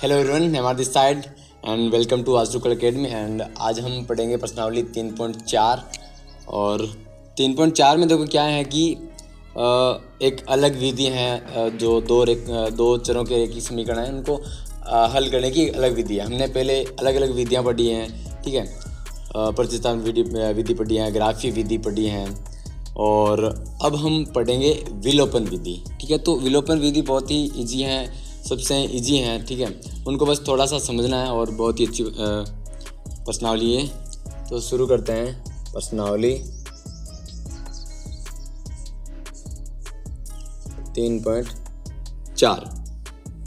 Hello everyone, मैं हमारे this side and welcome to Aajukal academy. And आज हम पढ़ेंगे प्रश्नावली 3.4। और 3.4 में देखो क्या है कि एक अलग विधि है जो दो चरों के एक ही समीकरण है, उनको हल करने की अलग विधि है। हमने पहले अलग अलग विधियाँ पढ़ी हैं, ठीक है। प्रतिस्थापन विधि पढ़ी है, ग्राफीय विधि पढ़ी है, और अब हम पढ़ेंगे विलोपन विधि, ठीक है। तो विलोपन विधि बहुत ही ईजी है, सबसे इजी है, ठीक है। उनको बस थोड़ा सा समझना है और बहुत ही अच्छी प्रश्नावली है। तो शुरू करते हैं प्रश्नावली 3.4,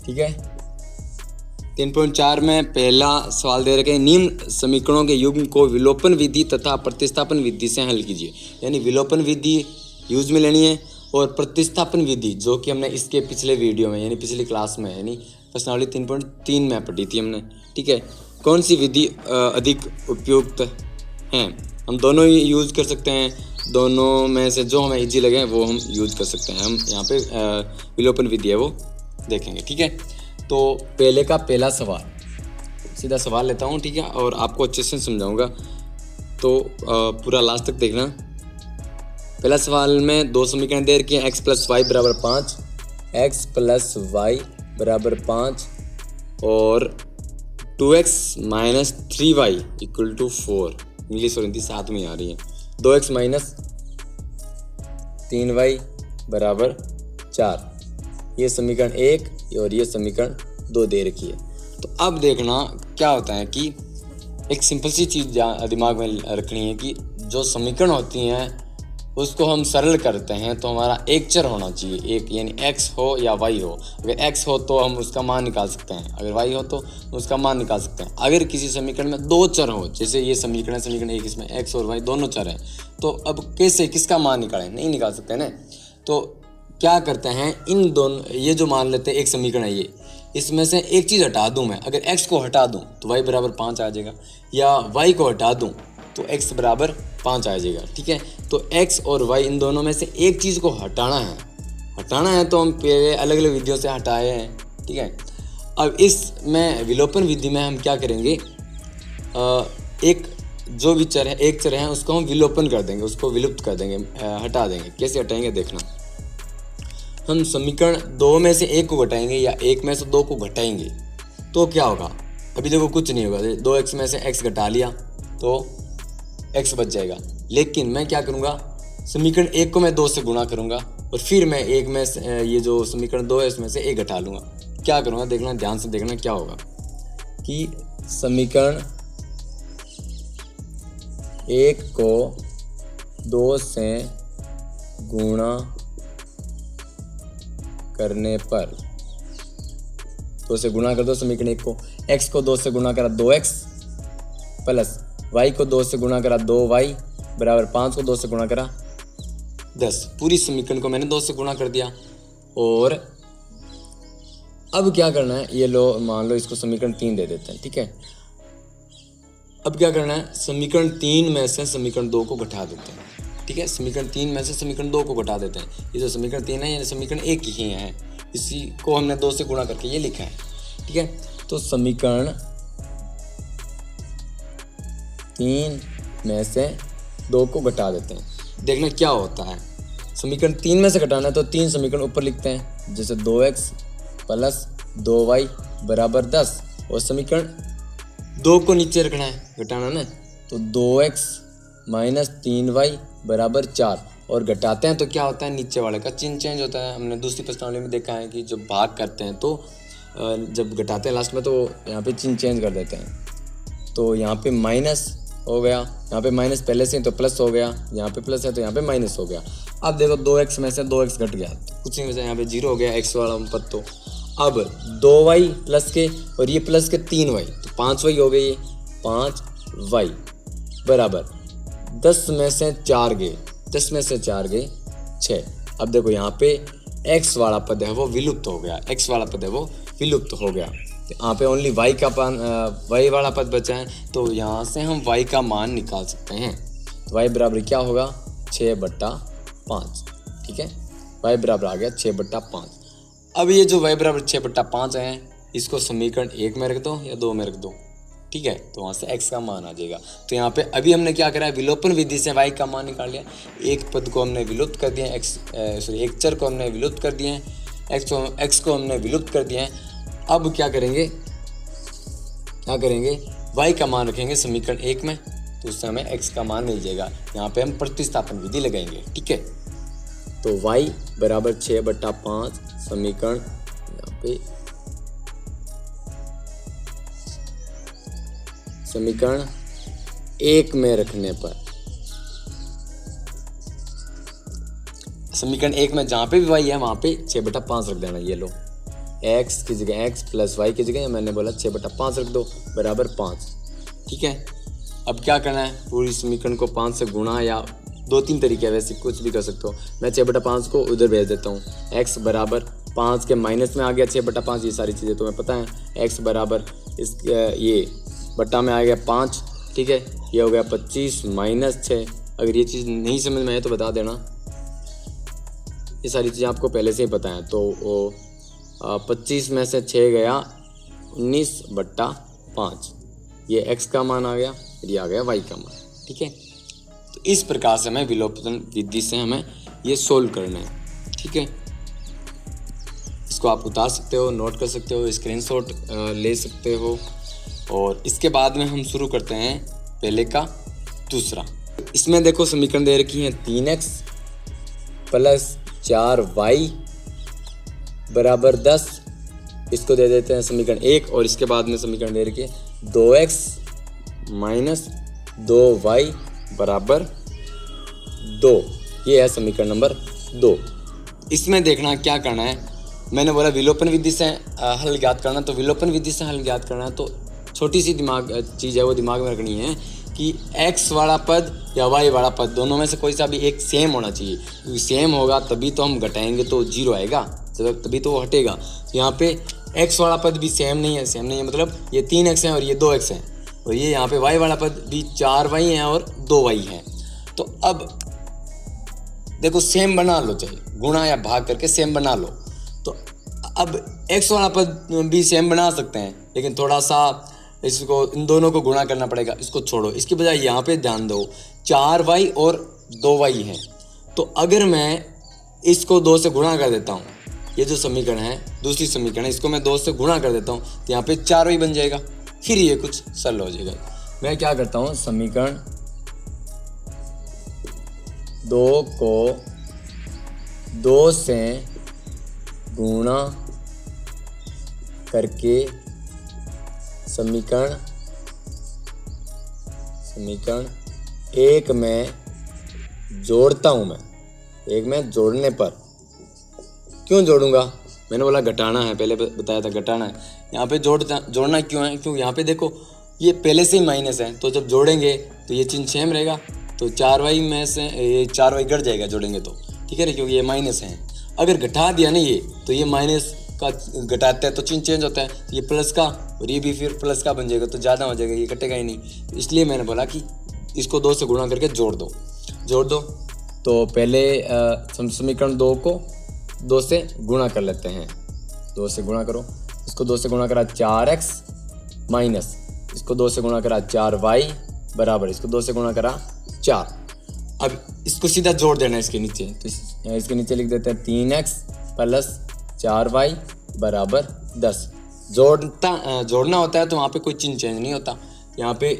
ठीक है। 3.4 में पहला सवाल दे रखे हैं, निम्न समीकरणों के युग्म को विलोपन विधि तथा प्रतिस्थापन विधि से हल कीजिए। यानी विलोपन विधि यूज में लेनी है और प्रतिस्थापन विधि जो कि हमने इसके पिछले वीडियो में यानी पिछली क्लास में यानी प्रश्नावली 3.3 में पढ़ी थी हमने, ठीक है। कौन सी विधि अधिक उपयुक्त है? हम दोनों ही यूज़ कर सकते हैं, दोनों में से जो हमें इजी लगे वो हम यूज़ कर सकते हैं। हम यहाँ पे विलोपन विधि है वो देखेंगे, ठीक है। तो पहले का पहला सवाल, सीधा सवाल लेता हूँ, ठीक है, और आपको अच्छे से समझाऊँगा, तो पूरा लास्ट तक देखना। पहला सवाल में दो समीकरण दे रखे हैं, x + y = 5, x + y = 5 और 2x - 3y = 4। इंग्लिश और हिंदी साथ में आ रही है। 2x - 3y = 4, ये समीकरण 1 और ये समीकरण 2 दे रखी है। तो अब देखना क्या होता है कि एक सिंपल सी चीज़ दिमाग में रखनी है कि जो समीकरण होती हैं उसको हम सरल करते हैं तो हमारा एक चर होना चाहिए, एक, यानी x हो या y हो। अगर x हो तो हम उसका मान निकाल सकते हैं, अगर y हो तो उसका मान निकाल सकते हैं। अगर किसी समीकरण में दो चर हो, जैसे ये समीकरण एक, इसमें x और y दोनों चर हैं, तो अब कैसे किसका मान निकालें? नहीं निकाल सकते ना। तो क्या करते हैं, इन दोनों, ये जो मान लेते हैं एक समीकरण है ये, इसमें से एक चीज़ हटा दूँ मैं। अगर x को हटा दूँ तो y = 5 आ जाएगा, या y को हटा दूँ तो x = 5 आ जाएगा, ठीक है। तो x और y इन दोनों में से एक चीज़ को हटाना है तो हम पहले अलग अलग विधियों से हटाए हैं, ठीक है। अब इसमें विलोपन विधि में हम क्या करेंगे, एक जो भी चर है, एक चर है, उसको हम विलोपन कर देंगे, उसको विलुप्त कर देंगे, हटा देंगे। कैसे हटाएंगे देखना। हम समीकरण 2 में से 1 को घटाएंगे या 1 में से 2 को घटाएंगे तो क्या होगा? अभी देखो कुछ नहीं होगा, 2x में से x घटा लिया तो x बच जाएगा। लेकिन मैं क्या करूँगा, समीकरण 1 को मैं 2 से गुणा करूँगा और फिर मैं 1 में से ये जो समीकरण 2 है इसमें से 1 घटा लूँगा। क्या करूँगा देखना, ध्यान से देखना क्या होगा कि समीकरण 1 को 2 से गुणा करने पर, 2 से गुणा कर दो समीकरण 1 को, x को 2 से गुणा करा 2x प्लस y को 2 से गुणा करा 2y बराबर 5 को 2 से गुणा करा 10। पूरी समीकरण को मैंने 2 से गुणा कर दिया। और अब क्या करना है, ये लो, मान लो इसको समीकरण 3 दे देते हैं, ठीक है। अब क्या करना है, समीकरण 3 में से समीकरण 2 को घटा देते हैं, ठीक है। समीकरण 3 में से समीकरण 2 को घटा देते हैं। ये जो समीकरण 3 है ये समीकरण 1 ही है, इसी को हमने 2 से गुणा करके ये लिखा है, ठीक है। तो समीकरण 3 में से 2 को घटा देते हैं, देखना क्या होता है। समीकरण 3 में से घटाना है तो 3 समीकरण ऊपर लिखते हैं, जैसे 2x + 2y = 10, और समीकरण 2 को नीचे रखना है, घटाना ना, तो 2x - 3y = 4, और घटाते हैं तो क्या होता है, नीचे वाले का चिन्ह चेंज होता है। हमने दूसरी प्रश्नावली में देखा है कि जब भाग करते हैं तो जब घटाते हैं लास्ट में तो यहाँ पे चिन्ह चेंज कर देते हैं। तो यहाँ पे माइनस हो गया, यहाँ पे माइनस पहले से तो प्लस हो गया, यहाँ पे प्लस है तो यहाँ पे माइनस हो गया। अब देखो 2x में से 2x घट गया, कुछ नहीं बचा, यहाँ पे 0 हो गया x वाला पद। तो अब 2y प्लस के और ये प्लस के 3y, तो 5y हो गई, 5y बराबर 10 में से 4 गए, 10 में से 4 गए 6। अब देखो यहाँ पे x वाला पद है वो विलुप्त हो गया, x वाला पद है वो विलुप्त हो गया। यहाँ पे ओनली y वाला पद बचा है, तो यहाँ से हम y का मान निकाल सकते हैं। y बराबर क्या होगा, 6/5, ठीक है। y बराबर आ गया 6/5। अब ये जो y बराबर 6/5 है इसको समीकरण 1 में रख दो या 2 में रख दो, ठीक है, तो वहाँ से x का मान आ जाएगा। तो यहाँ पे अभी हमने क्या करा है, विलोपन विधि से y का मान निकाल लिया। एक पद को हमने विलुप्त कर दिया, एक चर को हमने विलुप्त कर दिए हैं, x को हमने विलुप्त कर दिया है। अब क्या करेंगे y का मान रखेंगे समीकरण 1 में, तो उससे हमें x का मान मिल जाएगा। यहाँ पे हम प्रतिस्थापन विधि लगाएंगे, ठीक है। तो y बराबर 6/5 समीकरण यहाँ पे समीकरण 1 में रखने पर, समीकरण 1 में जहाँ पे भी y है वहाँ पे 6/5 रख देना। ये लो, x की जगह x प्लस y की जगह मैंने बोला 6/5 रख दो बराबर 5, ठीक है। अब क्या करना है, पूरी समीकरण को 5 से गुणा, या 2-3 तरीके वैसे कुछ भी कर सकते हो। मैं 6/5 को उधर भेज देता हूँ। x बराबर 5 के माइनस में आ गया 6/5, ये सारी चीज़ें तुम्हें पता है। x बराबर इस ये बट्टा में आ गया 5, ठीक है। ये हो गया 25 माइनस 6। अगर ये चीज़ नहीं समझ में आए तो बता देना, ये सारी चीज़ें आपको पहले से ही पता है। तो वो 25 में से 6 गया 19/5, ये x का मान आ गया, ये आ गया y का मान, ठीक है। तो इस प्रकार से हमें विलोपन विधि से हमें ये सोल्व करना है, ठीक है। इसको आप उतार सकते हो, नोट कर सकते हो, स्क्रीनशॉट ले सकते हो। और इसके बाद में हम शुरू करते हैं पहले का दूसरा। इसमें देखो समीकरण दे रखी है 3x प्लस 4y बराबर 10, इसको दे देते हैं समीकरण 1। और इसके बाद में समीकरण दे रखी है 2x माइनस 2y बराबर 2, ये है समीकरण नंबर 2। इसमें देखना क्या करना है, मैंने बोला विलोपन विधि से हल ज्ञात करना, तो विलोपन विधि से हल ज्ञात करना तो छोटी सी दिमाग चीज़ है, वो दिमाग में रखनी है कि x वाला पद या y वाला पद दोनों में से कोई सा भी एक सेम होना चाहिए, क्योंकि सेम होगा तभी तो हम घटाएंगे तो 0 आएगा, तभी तो वो हटेगा। तो यहाँ पे x वाला पद भी सेम नहीं है, मतलब ये 3x है और ये 2x है, और ये यहाँ पे y वाला पद भी 4y है और 2y है। तो अब देखो सेम बना लो, चाहे गुणा या भाग करके सेम बना लो। तो अब x वाला पद भी सेम बना सकते हैं, लेकिन थोड़ा सा इसको इन दोनों को गुणा करना पड़ेगा, इसको छोड़ो। इसकी बजाय यहाँ पे ध्यान दो 4y और 2y है, तो अगर मैं इसको 2 से गुणा कर देता हूँ, ये जो समीकरण है दूसरी समीकरण है, इसको मैं 2 से गुणा कर देता हूँ तो यहाँ पे 4y बन जाएगा, फिर ये कुछ सरल हो जाएगा। मैं क्या करता हूँ, समीकरण 2 को 2 से गुणा करके समीकरण 1 में जोड़ता हूँ। मैं 1 में जोड़ने पर क्यों जोड़ूंगा, मैंने बोला घटाना है, पहले बताया था घटाना है। यहाँ पे जोड़ना क्यों है, क्योंकि यहाँ पे देखो ये पहले से ही माइनस है, तो जब जोड़ेंगे तो ये चिन्ह सेम रहेगा, तो 4y में से ये 4y घट जाएगा जोड़ेंगे तो, ठीक है, क्योंकि ये माइनस है। अगर घटा दिया ना ये, तो ये माइनस का घटाता है तो चिन्ह चेंज होता है, ये प्लस का और ये भी फिर प्लस का बन जाएगा, तो ज़्यादा हो जाएगा, ये कटेगा ही नहीं। इसलिए मैंने बोला कि इसको 2 से गुणा करके जोड़ दो। तो पहले समीकरण 2 को 2 से गुणा कर लेते हैं। 2 से गुणा करो, इसको 2 से गुणा करा 4x माइनस इसको 2 से गुणा करा 4y बराबर इसको 2 से गुणा करा 4। अब इसको सीधा जोड़ देना है इसके नीचे, तो इसके नीचे लिख देते हैं 3x प्लस 4y बराबर 10। जोड़ना होता है तो वहाँ पे कोई चिन्ह चेंज नहीं होता। यहाँ पे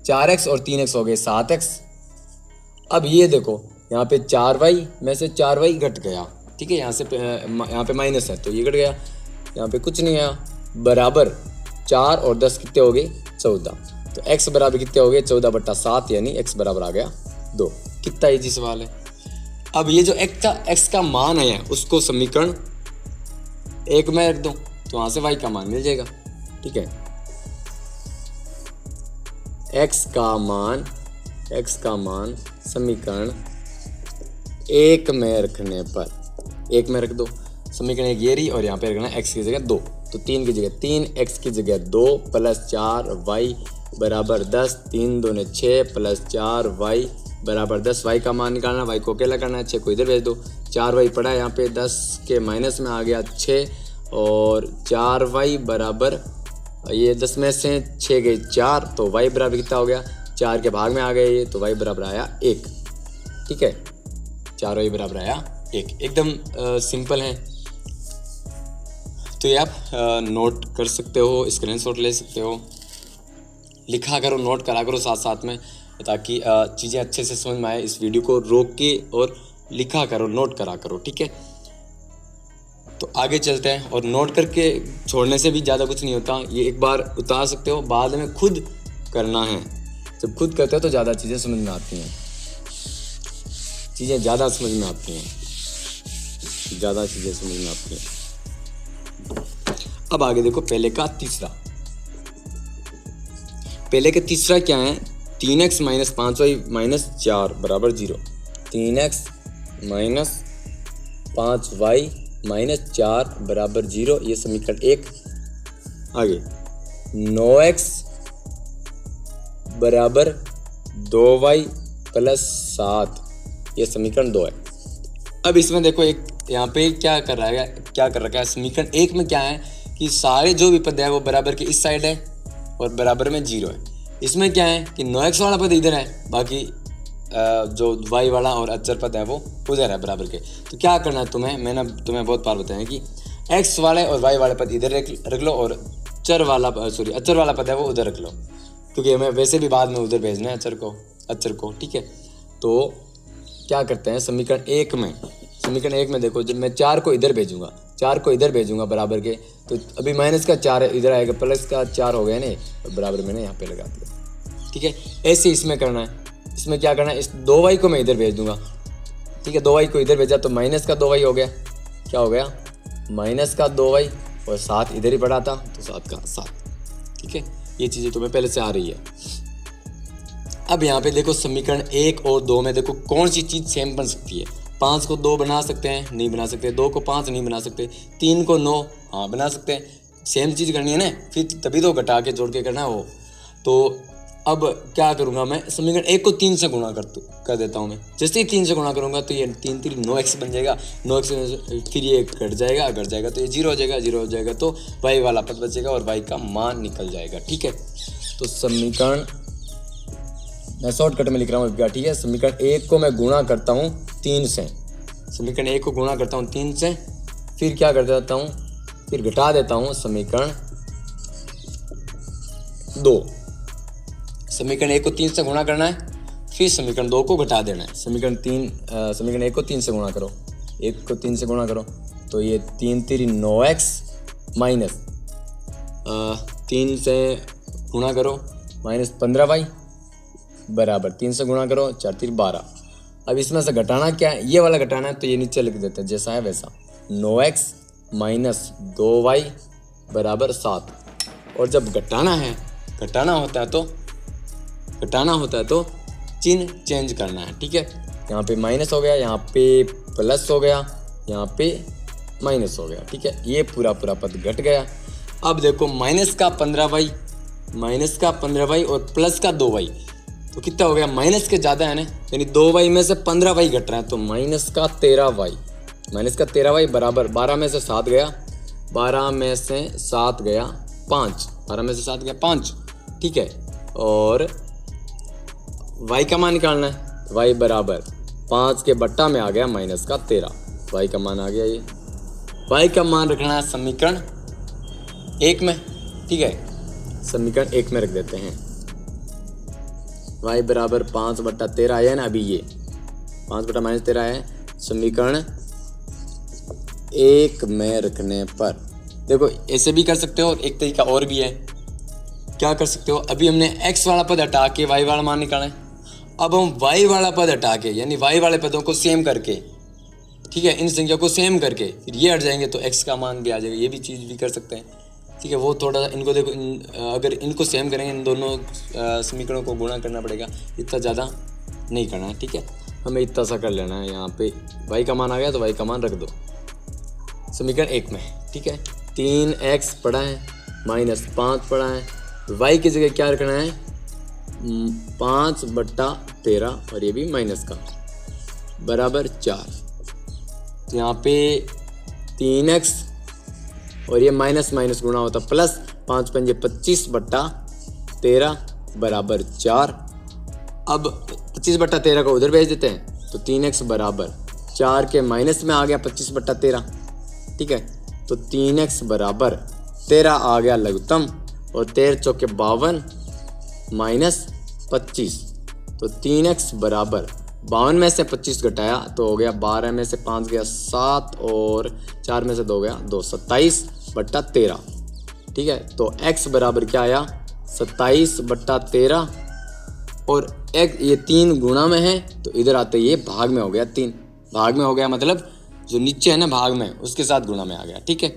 4x और 3x हो गए 7x। अब ये देखो यहाँ पे 4y में से 4y घट गया, ठीक है, यहाँ पे माइनस है तो ये घट गया, यहाँ पे कुछ नहीं आया, बराबर 4 और 10 कितने हो गए 14। तो x बराबर कितने हो गए 14/7, यानी x बराबर आ गया 2। कितना इजी सवाल है। अब ये जो x का मान है उसको समीकरण 1 में रख दो, तो वहाँ से y का मान मिल जाएगा, ठीक है। x का मान समीकरण 1 में रखने पर 1 में रख दो, समीकरण 1 ये रही, और यहाँ पे रखना x की जगह 2, तो 3 की जगह 3x की जगह 2 प्लस 4y बराबर 10, 3 दूने 6 प्लस 4y बराबर 10। y का मान निकालना, y को अकेला करना है, 6 को इधर भेज दो। 4y पड़ा है यहाँ पे 10 के माइनस में आ गया 6, और 4y बराबर, ये 10 में से 6 गए 4, तो y बराबर कितना हो गया, 4 के भाग में आ गए ये, तो y बराबर आया 1। ठीक है, 4y बराबर आया 1। एकदम सिंपल है। तो ये आप नोट कर सकते हो, स्क्रीनशॉट ले सकते हो, लिखा करो, नोट करा करो साथ साथ में, ताकि चीज़ें अच्छे से समझ में आए। इस वीडियो को रोक के और लिखा करो, नोट करा करो। ठीक है, तो आगे चलते हैं। और नोट करके छोड़ने से भी ज़्यादा कुछ नहीं होता, ये एक बार उतार सकते हो, बाद में खुद करना है। जब खुद करते हो तो ज़्यादा चीज़ें समझ में आती हैं, चीज़ें ज़्यादा समझ में आती हैं, ज़्यादा चीज़ें समझ में आती हैं। अब आगे देखो, पहले का तीसरा, पहले का तीसरा क्या है, 3x माइनस 5y माइनस 4 बराबर 0। 3x माइनस 5y माइनस 4 बराबर 0, ये समीकरण 1। आगे 9x बराबर 2y प्लस 7, ये समीकरण 2 है। अब इसमें देखो, एक यहाँ पे क्या कर रखा है, समीकरण 1 में क्या है कि सारे जो भी पद है वो बराबर के इस साइड है और बराबर में 0 है। इसमें क्या है कि 9x वाला पद इधर है, बाकी जो y वाला और अचर पद है वो उधर है बराबर के। तो क्या करना है तुम्हें, मैंने तुम्हें बहुत बार बताया कि x वाले और y वाले पद इधर रख लो और अचर वाला पद है वो उधर रख लो, क्योंकि हमें वैसे भी बाद में उधर भेजना है अचर को। ठीक है, तो क्या करते हैं, समीकरण 1 में देखो, जब मैं 4 को इधर भेजूंगा बराबर के, तो अभी माइनस का 4 इधर आएगा, प्लस का 4 हो गया नहीं, तो बराबर मैंने यहाँ पे लगा दिया। ठीक है, ऐसे इसमें करना है। इसमें क्या करना है, इस 2y को मैं इधर भेज दूंगा। ठीक है, 2y को इधर भेजा तो माइनस का 2y हो गया, क्या हो गया, माइनस का 2y, और 7 इधर ही पड़ा था तो 7 का 7। ठीक है, ये चीज़ें तुम्हें पहले से आ रही है। अब यहाँ पे देखो, समीकरण 1 और 2 में देखो कौन सी चीज़ सेम बन सकती है। 5 को 2 बना सकते हैं, नहीं बना सकते। 2 को 5 नहीं बना सकते। 3 को 9 हाँ बना सकते हैं। सेम चीज़ करनी है ना, फिर तभी तो घटा के जोड़ के करना है वो। तो अब क्या करूँगा मैं, समीकरण 1 को 3 से गुणा कर देता हूँ मैं। जैसे ही 3 से गुणा करूँगा तो ये 3 3 9x बन जाएगा। 9x फिर ये घट जाएगा तो ये 0 हो जाएगा तो y वाला पद बचेगा और y का मान निकल जाएगा। ठीक है, तो समीकरण, मैं शॉर्टकट में लिख रहा हूँ। ठीक है, समीकरण 1 को मैं गुणा करता हूँ 3 से, समीकरण 1 को गुणा करता हूँ 3 से, फिर क्या कर देता हूँ, फिर घटा देता हूँ समीकरण 2। समीकरण 1 को 3 से गुणा करना है, फिर समीकरण 2 को घटा देना है। समीकरण 1 को 3 से गुणा करो, 1 को 3 से गुणा करो तो ये 3 3 9x माइनस 3 से गुणा करो माइनस 15y बराबर 3 से गुणा करो 4 3 12। अब इसमें से घटाना क्या है, ये वाला घटाना है, तो ये नीचे लिख देते हैं जैसा है वैसा, 9x माइनस 2y बराबर 7। और जब घटाना होता है तो चिन्ह चेंज करना है। ठीक है, यहाँ पे माइनस हो गया, यहाँ पे प्लस हो गया, यहाँ पे माइनस हो गया। ठीक है, ये पूरा पद घट गया। अब देखो, माइनस का 15y और प्लस का 2y, तो कितना हो गया, माइनस के ज़्यादा है ना, यानी 2y में से 15y घट रहा है, तो माइनस का 13y बराबर 12 में से 7 गया, 12 में से 7 गया 5। ठीक है, और y का मान निकालना है, y बराबर 5 के बट्टा में आ गया माइनस का 13, y का मान आ गया। ये y का मान रखना है समीकरण 1 में। ठीक है, समीकरण 1 में रख देते हैं, y बराबर 5 बट्टा 13 आया ना, अभी ये 5 बट्टा माइनस 13 है। समीकरण 1 में रखने पर देखो, ऐसे भी कर सकते हो, और एक तरीका और भी है। क्या कर सकते हो, अभी हमने x वाला पद हटा के y वाला मान निकाला है। अब हम y वाला पद हटा के, यानी y वाले पदों को सेम करके, ठीक है, इन संख्या को सेम करके फिर ये हट जाएंगे तो x का मान भी आ जाएगा। ये भी चीज़ भी कर सकते हैं। ठीक है, वो थोड़ा इनको देखो, अगर इनको सेम करेंगे, इन दोनों समीकरणों को गुणा करना पड़ेगा, इतना ज़्यादा नहीं करना है। ठीक है, हमें इतना सा कर लेना है। यहाँ पे y का मान आ गया तो y का मान रख दो समीकरण 1 में। ठीक है, 3x पड़ा है माइनस 5 पड़ा है, y की जगह क्या रखना है, 5 बट्टा 13 और ये भी माइनस का बराबर 4। तो यहाँ पे 3x और ये माइनस माइनस गुणा होता प्लस, 5 पंजे 25/13 बराबर 4। अब 25/13 को उधर भेज देते हैं तो 3x बराबर 4 के माइनस में आ गया 25/13, ठीक है। तो 3x बराबर 13 आ गया लघुत्तम, और 13 चौके 52 माइनस 25, तो 3x बराबर 52 में से 25 घटाया तो हो गया 12 में से 5 गया 7 और 4 में से 2 गया 2, 27/13, ठीक है। तो x बराबर क्या आया 27/13, और एक ये 3 गुणा में है तो इधर आते ये भाग में हो गया, 3 भाग में हो गया, मतलब जो नीचे है ना भाग में उसके साथ गुणा में आ गया, ठीक है।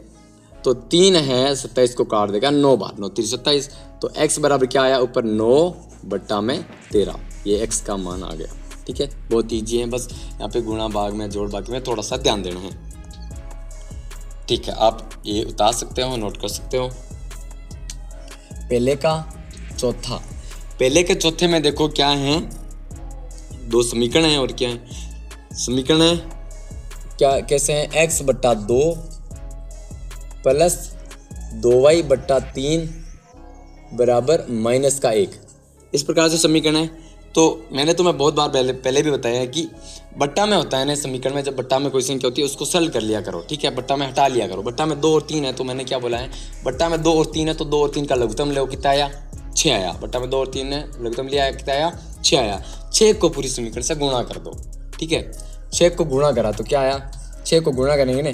तो 3 है 27 को काट देगा 9 बार, 9 3 27, तो x बराबर क्या आया ऊपर 9/13, ये x का मान आ गया, ठीक है। बहुत ईजी है, बस यहाँ पे गुणा भाग में जोड़ भाग में थोड़ा सा ध्यान देना है, ठीक है। आप ये उतार सकते हो, नोट कर सकते हो। पहले का चौथा, पहले के चौथे में देखो क्या है, 2 समीकरण हैं और क्या है समीकरण है क्या, कैसे हैं, x/2 प्लस 2y/3 बराबर -1, इस प्रकार से समीकरण है। तो मैंने तुम्हें बहुत बार पहले भी बताया है कि बट्टा में होता है ना समीकरण में, जब बट्टा में कोई संख्या होती है उसको सरल कर लिया करो, ठीक है। बट्टा में हटा लिया करो। बट्टा में 2 और 3 है तो मैंने क्या बोला है, बट्टा में 2 और 3 है तो 2 और 3 का लघुत्तम ले, कितना आया 6 आया। बट्टा में 2 और 3 ने लघुत्तम लिया, कितना आया 6 आया। 6 को पूरी समीकरण से गुणा कर दो, ठीक है। 6 को गुणा करा तो क्या आया, 6 को गुणा करेंगे ना,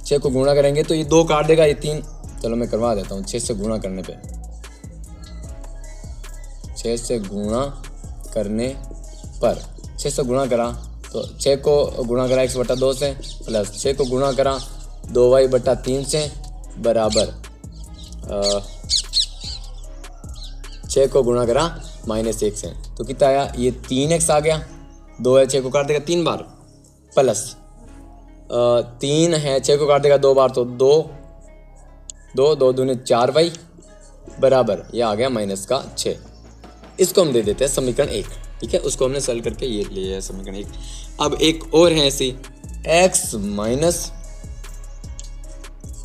6 को गुणा करेंगे तो ये 2 काट देगा, ये 3, चलो मैं करवा देता हूँ। 6 से गुणा करने पे, 6 से गुणा करने पर, 6 से गुणा करा तो 6 को गुणा करा x/2 से, प्लस 6 को गुणा करा 2y/3 से बराबर 6 को गुणा करा -1 से, तो कितना आया, ये 3x आ गया। 2 है 6 को काट देगा 3 बार, प्लस 3 है 6 को काट देगा 2 बार, तो 2 दूनी 4y बराबर ये आ गया -6। इसको हम दे देते हैं समीकरण 1, ठीक है। उसको हमने सरल करके ये लिया है समीकरण 1। अब एक और है ऐसी, x -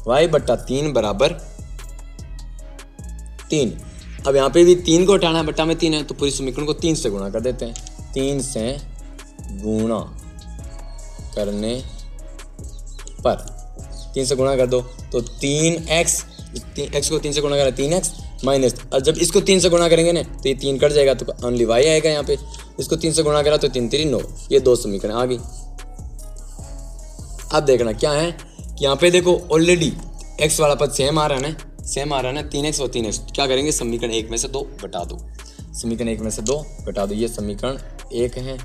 y/3 बराबर 3। अब यहाँ पे भी 3 को हटाना है, बट्टा में 3 है तो पूरी समीकरण को 3 से गुणा कर देते हैं। 3 से गुणा करने पर, 3 से गुणा कर दो तो 3x को 3 से गुणा करा 3x माइनस, और जब इसको 3 से गुणा करेंगे ना तो ये 3 कट जाएगा तो ओनली y आएगा यहाँ पे। इसको 3 से गुणा करा तो 3 3 9, ये 2 समीकरण आ गई। अब देखना क्या है कि यहाँ पे देखो ऑलरेडी x वाला पद सेम आ रहा है ना, 3x और 3x, क्या करेंगे समीकरण 1 में से 2 घटा दो, समीकरण 1 में से 2 घटा दो, ये समीकरण 1 है,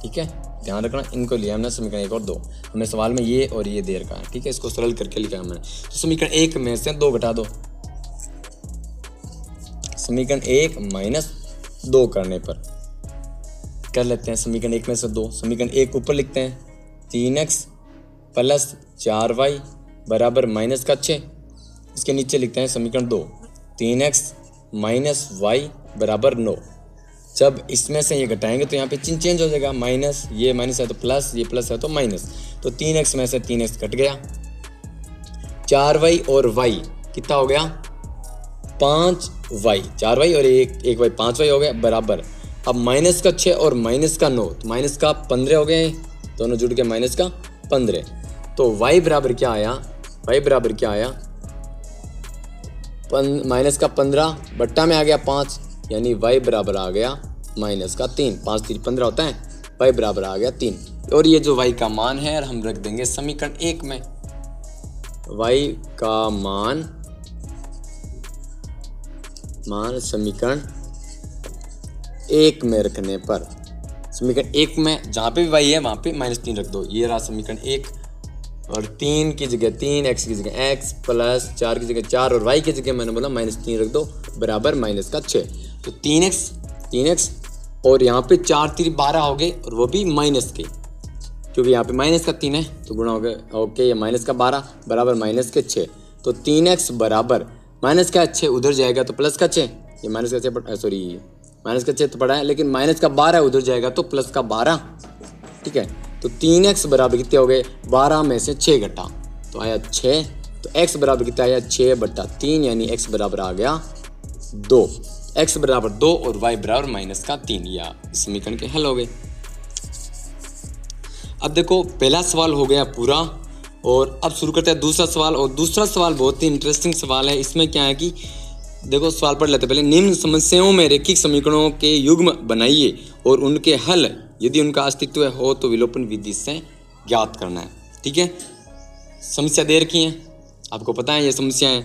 ठीक है। ध्यान रखना इनको लिया हमने समीकरण 1 और 2, हमने सवाल में ये और ये दे रखा है, ठीक है। इसको सरल करके लिखा है हमने, तो समीकरण 1 में से 2 घटा दो, समीकरण 1 - 2 करने पर कर लेते हैं समीकरण 1 में से 2। समीकरण 1 ऊपर लिखते हैं 3x प्लस 4y बराबर -6, इसके नीचे लिखते हैं समीकरण 2 3x माइनस y बराबर 9। जब इसमें से ये घटाएंगे तो यहाँ पे चिन्ह चेंज हो जाएगा, माइनस, ये माइनस है तो प्लस, ये प्लस है तो माइनस, तो 3x में से 3x घट गया, 4y और y कितना हो गया 5y, 4y और 1y 5y हो गया बराबर। अब -6 और -9 तो -15 हो गए, दोनों जुड़ के -15, तो y बराबर क्या आया, y बराबर क्या आया -15 बट्टा में आ गया 5, यानी y बराबर आ गया -3, 5 3 15 होता है, y बराबर आ गया 3। और ये जो y का मान है हम रख देंगे समीकरण 1 में, y का मान समीकरण 1 में रखने पर, समीकरण 1 में जहाँ पे भी y है वहाँ पे -3 रख दो, ये रहा समीकरण 1, और 3 की जगह 3, x की जगह x प्लस 4 की जगह 4 और y की जगह मैंने बोला -3 रख दो बराबर -6, तो 3x और यहाँ पे 4 3 12 हो गए, और वो भी माइनस के, क्योंकि यहाँ पे -3 है तो गुणा हो गया, ओके, ये -12 बराबर -6, तो 3x बराबर -6 उधर जाएगा तो +6, ये -6 सॉरी -6 तो पड़ा है, लेकिन -12 उधर जाएगा तो +12, ठीक है। तो 3x बराबर कितने हो गए, 12 में से 6 घटा तो आया 6, तो x बराबर कितना आया 6/3 यानी x बराबर आ गया 2। x बराबर 2 और y बराबर -3 या समीकरण के हल हो गए। अब देखो पहला सवाल हो गया पूरा और अब शुरू करते हैं दूसरा सवाल। और दूसरा सवाल बहुत ही इंटरेस्टिंग सवाल है। इसमें क्या है कि देखो सवाल पढ़ लेते पहले। निम्न समस्याओं में रैखिक समीकरणों के युग्म बनाइए और उनके हल यदि उनका अस्तित्व हो तो विलोपन विधि से ज्ञात करना है। ठीक है, समस्या दे रखी है, आपको पता है ये समस्या है।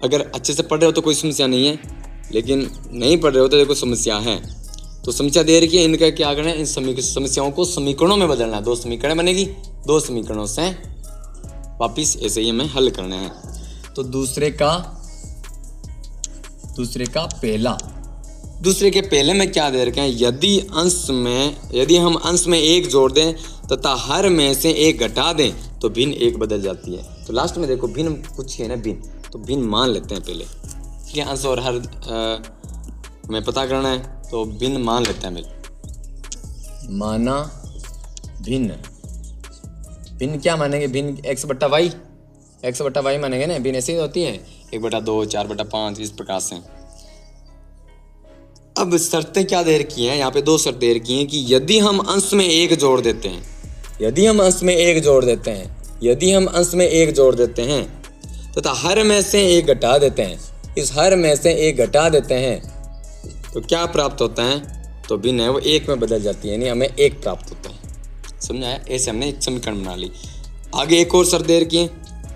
अगर अच्छे से पढ़ रहे हो तो कोई समस्या नहीं है, लेकिन नहीं पढ़ रहे हो तो देखो समस्या है। तो समस्या दे रखी है, इनका क्या करना है, इन समस्याओं को समीकरणों में बदलना है। 2 समीकरण बनेगी, 2 समीकरणों से वापिस ऐसे ही हमें हल करना है। तो दूसरे के पहले में क्या दे रखे हैं, यदि हम अंश में 1 जोड़ दें तथा हर में से 1 घटा दें तो भिन्न 1 बदल जाती है। तो लास्ट में देखो भिन्न कुछ है ना, भिन्न, तो भिन्न मान लेते हैं पहले। ठीक है, अंश और हर हमें पता करना है तो भिन्न मान लेते हैं पहले। माना भिन्न क्या मानेंगे, भिन्न x बट्टा y मानेंगे ना। भिन्न ऐसे ही होती है 1/2 4/5 इस प्रकार से। अब शर्तें क्या दे रखी हैं, यहाँ पे 2 शर्तें दे रखी हैं कि यदि हम अंश में 1 जोड़ देते हैं तथा हर में से 1 घटा देते हैं, इस हर में से 1 घटा देते हैं तो क्या प्राप्त होता है, तो भिन्न है वो 1 में बदल जाती है, यानी हमें 1 प्राप्त होता है। समझ आया? ऐसे हमने एक समीकरण बना ली। आगे एक और शर्त दे रखी है,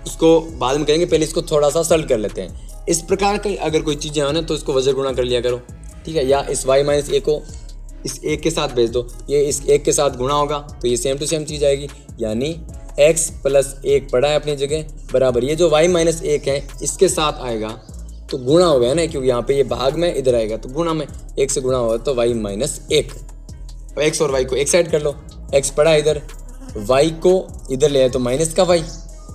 उसको बाद में करेंगे, पहले इसको थोड़ा सा सरल कर लेते हैं। इस प्रकार की अगर कोई चीज़ें हो ना तो इसको वजह गुणा कर लिया करो। ठीक है, या इस y - 1 को इस 1 के साथ भेज दो, ये इस 1 के साथ गुणा होगा तो ये सेम टू सेम चीज़ आएगी, यानी x + 1 पड़ा है अपनी जगह बराबर ये जो y - 1 है इसके साथ आएगा तो गुणा हो गया ना, क्योंकि यहाँ पे ये भाग में इधर आएगा तो गुणा में 1 से गुणा होगा तो y - 1। अब x और y को एक साइड कर लो, x पड़ा है इधर, y को इधर ले आए तो माइनस का y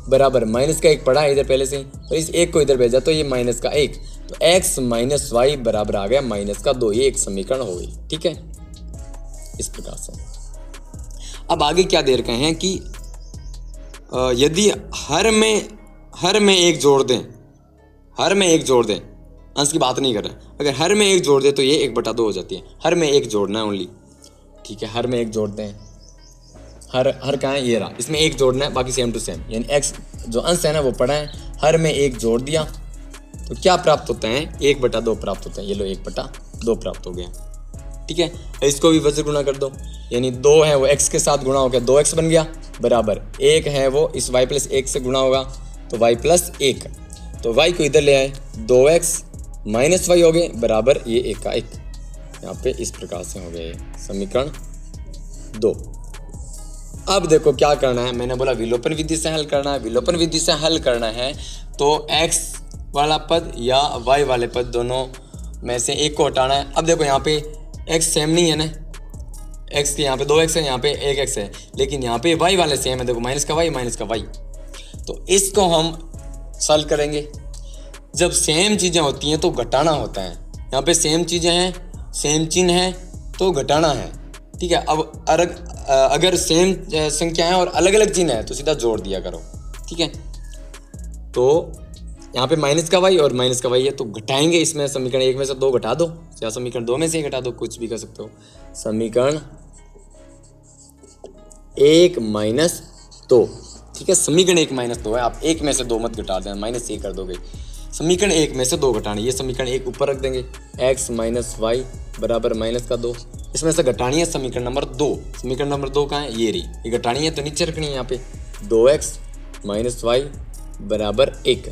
बराबर -1 पड़ा है इधर पहले से ही, तो इस 1 को इधर भेजा तो ये -1, तो x - y बराबर आ गया -2। ये एक समीकरण हो गई। ठीक है, इस प्रकार से। अब आगे क्या दे रखे हैं कि यदि हर में 1 जोड़ दें, अंश की बात नहीं कर रहे, अगर हर में 1 जोड़ दे तो ये 1/2 हो जाती है। हर में 1 जोड़ना है ओनली। ठीक है, हर में 1 जोड़ते हैं, हर कहाँ है, ये रहा, इसमें 1 जोड़ना है, बाकी सेम टू सेम, यानी x जो अंश है ना वो पड़ा है, हर में 1 जोड़ दिया तो क्या प्राप्त होता है, 1/2 प्राप्त होता है। ये लो 1/2 प्राप्त हो गया। ठीक है, इसको भी वज्र गुणा कर दो, यानी 2 है वो x के साथ गुणा हो गया, 2x बन गया बराबर 1 है वो इस y + 1 से गुणा होगा तो y + 1, तो y को इधर ले आए 2x - y हो गए बराबर ये 1 का 1। यहाँ पे इस प्रकार से हो गए समीकरण 2। अब देखो क्या करना है, मैंने बोला विलोपन विधि से हल करना है। विलोपन विधि से हल करना है तो x वाला पद या y वाले पद दोनों में से 1 को हटाना है। अब देखो यहाँ पे x सेम नहीं है ना, x के यहाँ पे 2x है, यहाँ पे 1x है, लेकिन यहाँ पे y वाले सेम है। देखो -y तो इसको हम सॉल्व करेंगे। जब सेम चीज़ें होती हैं तो घटाना होता है। यहाँ पे सेम चीज़ें हैं, सेम चिन्ह है तो घटाना है। ठीक है, अब अगर सेम संख्या है और अलग अलग चिन्ह है तो सीधा जोड़ दिया करो। ठीक है, तो यहाँ पे -y और -y है तो घटाएंगे, इसमें समीकरण 1 में से 2 घटा दो या समीकरण 2 में से 1 घटा दो, कुछ भी कर सकते हो। समीकरण 1 - 2। ठीक है, समीकरण 1 - 2 है, आप 1 में से 2 मत घटा देना, -1 कर दोगे। समीकरण 1 में से 2 घटानी, ये समीकरण 1 ऊपर रख देंगे, x - y बराबर -2। इसमें से घटानी है समीकरण नंबर 2। समीकरण नंबर 2 कहाँ है, ये रही, ये घटानी है तो नीचे रखनी है यहाँ पे 2x - y बराबर 1।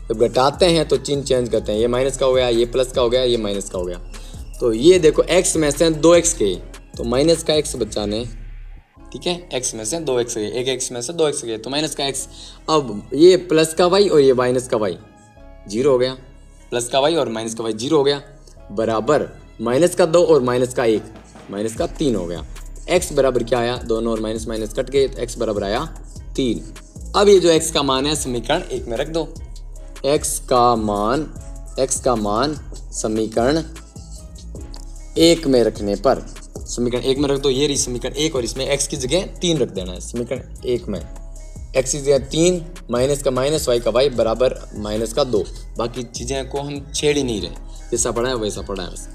जब घटाते हैं तो चिन्ह चेंज करते हैं, ये माइनस का हो गया, ये प्लस का हो गया, ये माइनस का हो गया। तो ये देखो x में से 2x गए तो माइनस का x बचाने। ठीक है, x में से 2x गए, एक x में से 2x गए तो माइनस का x। अब ये प्लस का y और ये माइनस का y 0 हो गया, प्लस का y और माइनस का y 0 हो गया बराबर -2 और -1 -3 हो गया। x बराबर क्या आया, दोनों और माइनस माइनस कट गए तो x बराबर आया 3। अब ये जो x का मान है समीकरण 1 में रख दो। x का मान समीकरण 1 में रखने पर, समीकरण 1 में रख दो, ये रही समीकरण 1 और इसमें x की जगह 3 रख देना है। समीकरण 1 में एक्स इज 3 माइनस का माइनस वाई का वाई बराबर माइनस का 2। बाकी चीज़ें को हम छेड़ ही नहीं रहे, जैसा पढ़ा है वैसा पढ़ा है बस।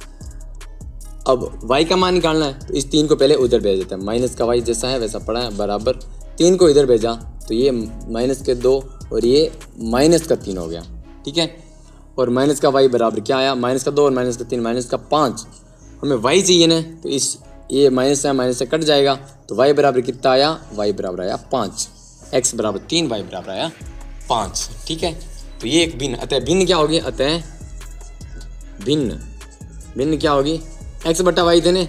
अब y का मान निकालना है तो इस 3 को पहले उधर भेज देते हैं, माइनस का y जैसा है वैसा पढ़ा है बराबर 3 को इधर भेजा तो ये माइनस के 2 और ये माइनस का 3 हो गया, ठीक है। और माइनस का y बराबर क्या आया, माइनस का 2 और माइनस का 3 माइनस का 5। हमें y चाहिए ना, तो इस ये माइनस से कट जाएगा तो y बराबर कितना आया, y बराबर आया 5, x बराबर 3 y बराबर आया 5, ठीक है। तो ये एक भिन्न, अतः भिन्न क्या होगी, अतः भिन्न क्या होगी, x बट्टा वाई थे ना,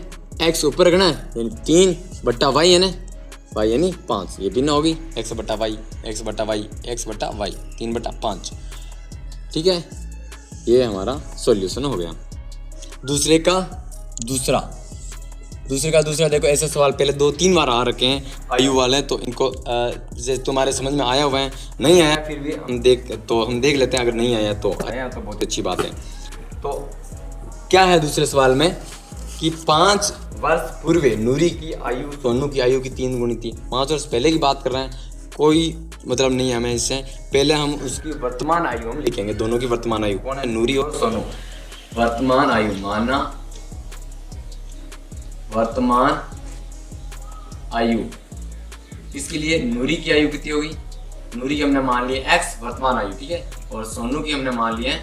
x ऊपर रखना है यानी 3 बट्टा वाई है ना, y यानी 5, ये भिन्न होगी x बट्टा वाई 3 बट्टा 5, ठीक है। ये हमारा सॉल्यूशन हो गया। दूसरे का दूसरा देखो, ऐसे सवाल पहले 2-3 बार आ रखे हैं आयु वाले, तो इनको जैसे तुम्हारे समझ में आया हुआ है, नहीं आया फिर भी हम देख लेते हैं, अगर नहीं आया तो बहुत अच्छी बात है। तो क्या है दूसरे सवाल में कि 5 वर्ष पूर्व नूरी की आयु सोनू की आयु की 3 गुनी थी। 5 वर्ष पहले की बात कर रहे हैं, कोई मतलब नहीं है हमें इससे। पहले हम उसकी वर्तमान आयु हम लिखेंगे, दोनों की वर्तमान आयु, कौन है, नूरी और सोनू। वर्तमान आयु माना, वर्तमान आयु, इसके लिए नूरी की आयु कितनी होगी, नूरी की हमने मान लिए x वर्तमान आयु, ठीक है, और सोनू की हमने मान लिए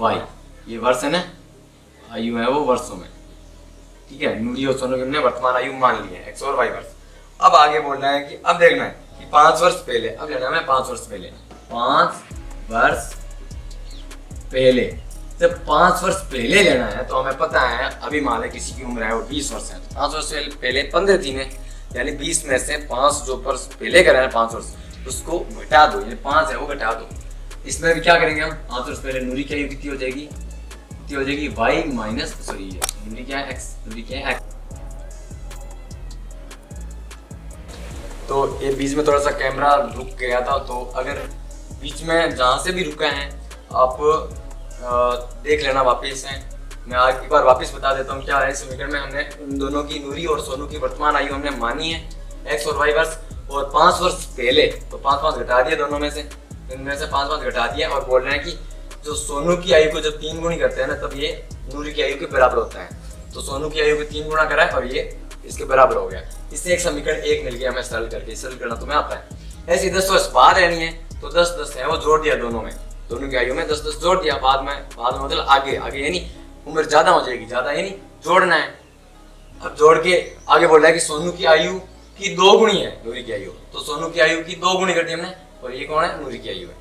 y, ये वर्ष है ना, आयु है वो वर्षों में, ठीक है। नूरी और सोनू की हमने वर्तमान आयु मान ली है x और y वर्ष। अब आगे बोल रहा है कि अब देखना है कि 5 वर्ष पहले, अब लेना है 5 वर्ष पहले, 5 वर्ष पहले। जब 5 वर्ष पहले लेना है तो हमें पता है, अभी मान लें किसी की उम्र है वो 20 वर्ष है, तो 5 वर्ष पहले 15 दिन है, यानी 20 में से 5 जो वर्ष पहले करा है 5 वर्ष, उसको घटा दो, यानी 5 है वो घटा दो। इसमें भी क्या करेंगे हम, 5 वर्ष पहले नूरी की आयु कितनी हो जाएगी, y माइनस, सॉरी नूरी क्या है x, नूरी क्या है x। तो ये बीच में थोड़ा सा कैमरा रुक गया था, तो अगर बीच में जहाँ से भी रुका है आप देख लेना वापस है। मैं आज एक बार वापस बता देता हूँ क्या है समीकरण में। हमने उन दोनों की नूरी और सोनू की वर्तमान आयु हमने मानी है x और y वर्ष, और 5 वर्ष पहले तो 5 घटा दिए दोनों में से, इनमें से 5 घटा दिया, और बोल रहे हैं कि जो सोनू की आयु को जब 3 गुणी करते हैं ना, तब ये नूरी की आयु के बराबर होता है। तो सोनू की आयु को 3 गुना करा है और ये इसके बराबर हो गया। इससे एक समीकरण 1 मिल गया हमें, सरल करके, सरल करना तुम्हें आता है। ऐसे 10 वर्ष बाद रहनी है तो 10 है वो जोड़ दिया दोनों में, दोनों की आयु में 10 जोड़ दिया, बाद में मतलब आगे यानी उम्र ज्यादा हो जाएगी, ज्यादा यानी जोड़ना है। अब जोड़ के आगे बोल रहा है कि सोनू की आयु की 2 गुणी है नूरी की आयु, तो सोनू की आयु की 2 गुणी कर दी हमने, और ये कौन है, नूरी की आयु है।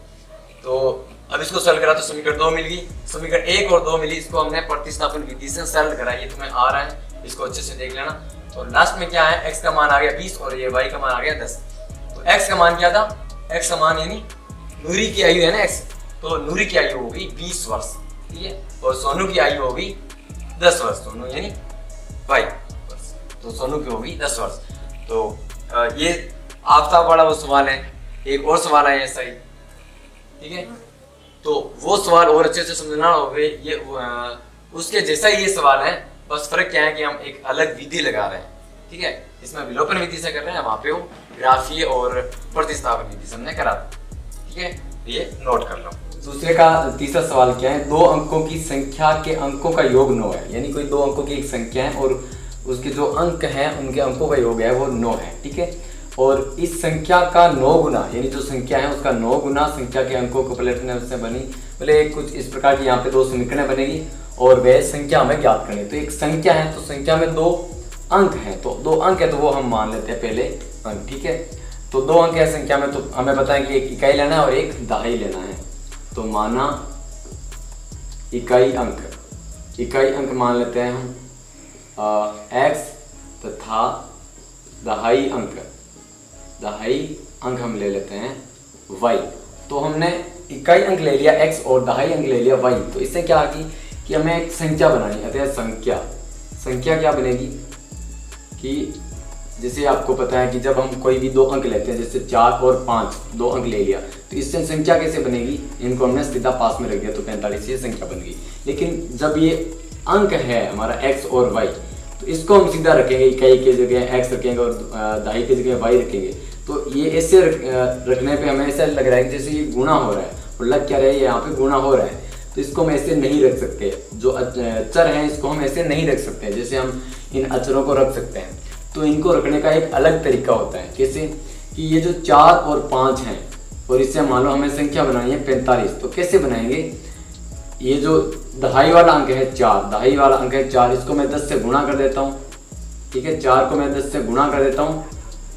तो अब इसको सरल करा तो समीकरण 2 मिल गई, समीकरण 1 और 2 मिली, इसको हमने प्रतिस्थापन विधि से सरल करा, ये तुम्हें आ रहा है, इसको अच्छे से देख लेना। तो लास्ट में क्या है, x का मान आ गया 20 और ये y का मान आ गया 10। तो x का मान क्या था, x का मान यानी नूरी की आयु है ना x, तो नूरी की आयु होगी 20 वर्ष, ठीक है, और सोनू की आयु होगी 10 वर्ष, सोनू यानी y वर्ष, तो सोनू की होगी 10 वर्ष। तो ये आफ्ताब वाला वो सवाल है। एक और सवाल है ऐसा ही, ठीक है, तो वो सवाल और अच्छे से समझना होगा, ये उसके जैसा ही ये सवाल है, बस फर्क क्या है कि हम एक अलग विधि लगा रहे हैं, ठीक है। इसमें विलोपन विधि से कर रहे हैं, वहां पे वो ग्राफीय और प्रतिस्थापन विधि से हमने करा, ठीक है, ये नोट कर लो। दूसरे का तीसरा सवाल क्या है, 2 अंकों की संख्या के अंकों का योग 9 है, यानी कोई 2 अंकों की एक संख्या है और उसके जो अंक हैं उनके अंकों का योग है वो 9 है, ठीक है, और इस संख्या का 9 गुना, यानी जो संख्या है उसका 9 गुना संख्या के अंकों को पलटने से बनी, बोले कुछ इस प्रकार की यहाँ पे 2 समीकरणें बनेगी और वह संख्या हमें ज्ञात करनी। तो एक संख्या है तो संख्या में 2 अंक हैं, तो 2 अंक है तो वो हम मान लेते हैं पहले अंक, ठीक है। तो 2 अंक है संख्या में, तो हमें पता है कि एक इकाई लेना है और एक दहाई लेना है, तो माना इकाई अंक मान लेते हैं हम x तथा दहाई अंक हम ले लेते हैं y। तो हमने इकाई अंक ले लिया x और दहाई अंक ले लिया y, तो इससे क्या होगी कि हमें एक संख्या बनानी है। अतः संख्या क्या बनेगी कि जैसे आपको पता है कि जब हम कोई भी 2 अंक लेते हैं, जैसे 4 और 5 2 अंक ले लिया, तो इससे संख्या कैसे बनेगी, इनको हमने सीधा पास में रख दिया तो 45 ये संख्या बन गई। लेकिन जब ये अंक है हमारा x और y, तो इसको हम सीधा रखेंगे, इकाई के जगह x रखेंगे और दहाई की जगह y रखेंगे, तो ये ऐसे रखने पे हमें ऐसा लग रहा है कि जैसे ये गुणा हो रहा है, और लग क्या रहा है, यहाँ पे गुणा हो रहा है। तो इसको हम ऐसे नहीं रख सकते, जो चर हैं इसको हम ऐसे नहीं रख सकते जैसे हम इन अचरों को रख सकते हैं। तो इनको रखने का एक अलग तरीका होता है। कैसे कि ये जो 4 और 5 हैं, और इससे मान लो हमें संख्या बनानी है 45, तो कैसे बनाएंगे, ये जो दहाई वाला अंक है 4, दहाई वाला अंक है 4, इसको मैं 10 से गुणा कर देता हूँ। ठीक है, 4 को मैं 10 से गुणा कर देता हूँ,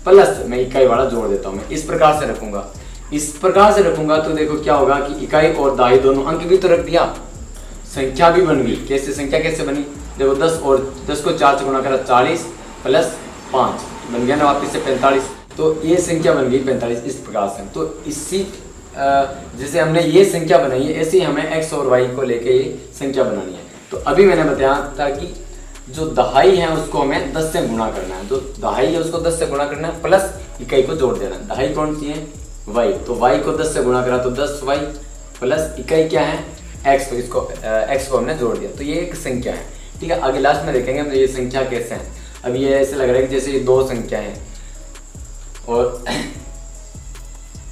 प्लस मैं इकाई वाला जोड़ देता हूँ। मैं इस प्रकार से रखूंगा, इस प्रकार से रखूंगा तो देखो क्या होगा कि इकाई और दहाई दोनों अंक भी तो रख दिया, संख्या भी बन गई। कैसे संख्या कैसे बनी, देखो 10 और 10 को 4 से गुणा करा 40 प्लस 5 बन गया ना वापिस से 45, तो ये संख्या बन गई 45 इस प्रकार से। तो इसी जैसे हमने ये संख्या बनाई है, ऐसे ही हमें x और y को लेके ये संख्या बनानी है। तो अभी मैंने बताया था कि जो दहाई है उसको हमें 10 से गुणा करना है, तो दहाई है उसको 10 से गुणा करना है, प्लस इकाई को जोड़ देना है। दहाई कौन सी है, y, तो y को 10 से गुणा करा तो 10y प्लस इकाई क्या है x, तो इसको x को हमने जोड़ दिया, तो ये एक संख्या है। ठीक है, आगे लास्ट में देखेंगे हम ये संख्या कैसे है। अब ये ऐसे लग रहा है कि जैसे ये 2 संख्या है, और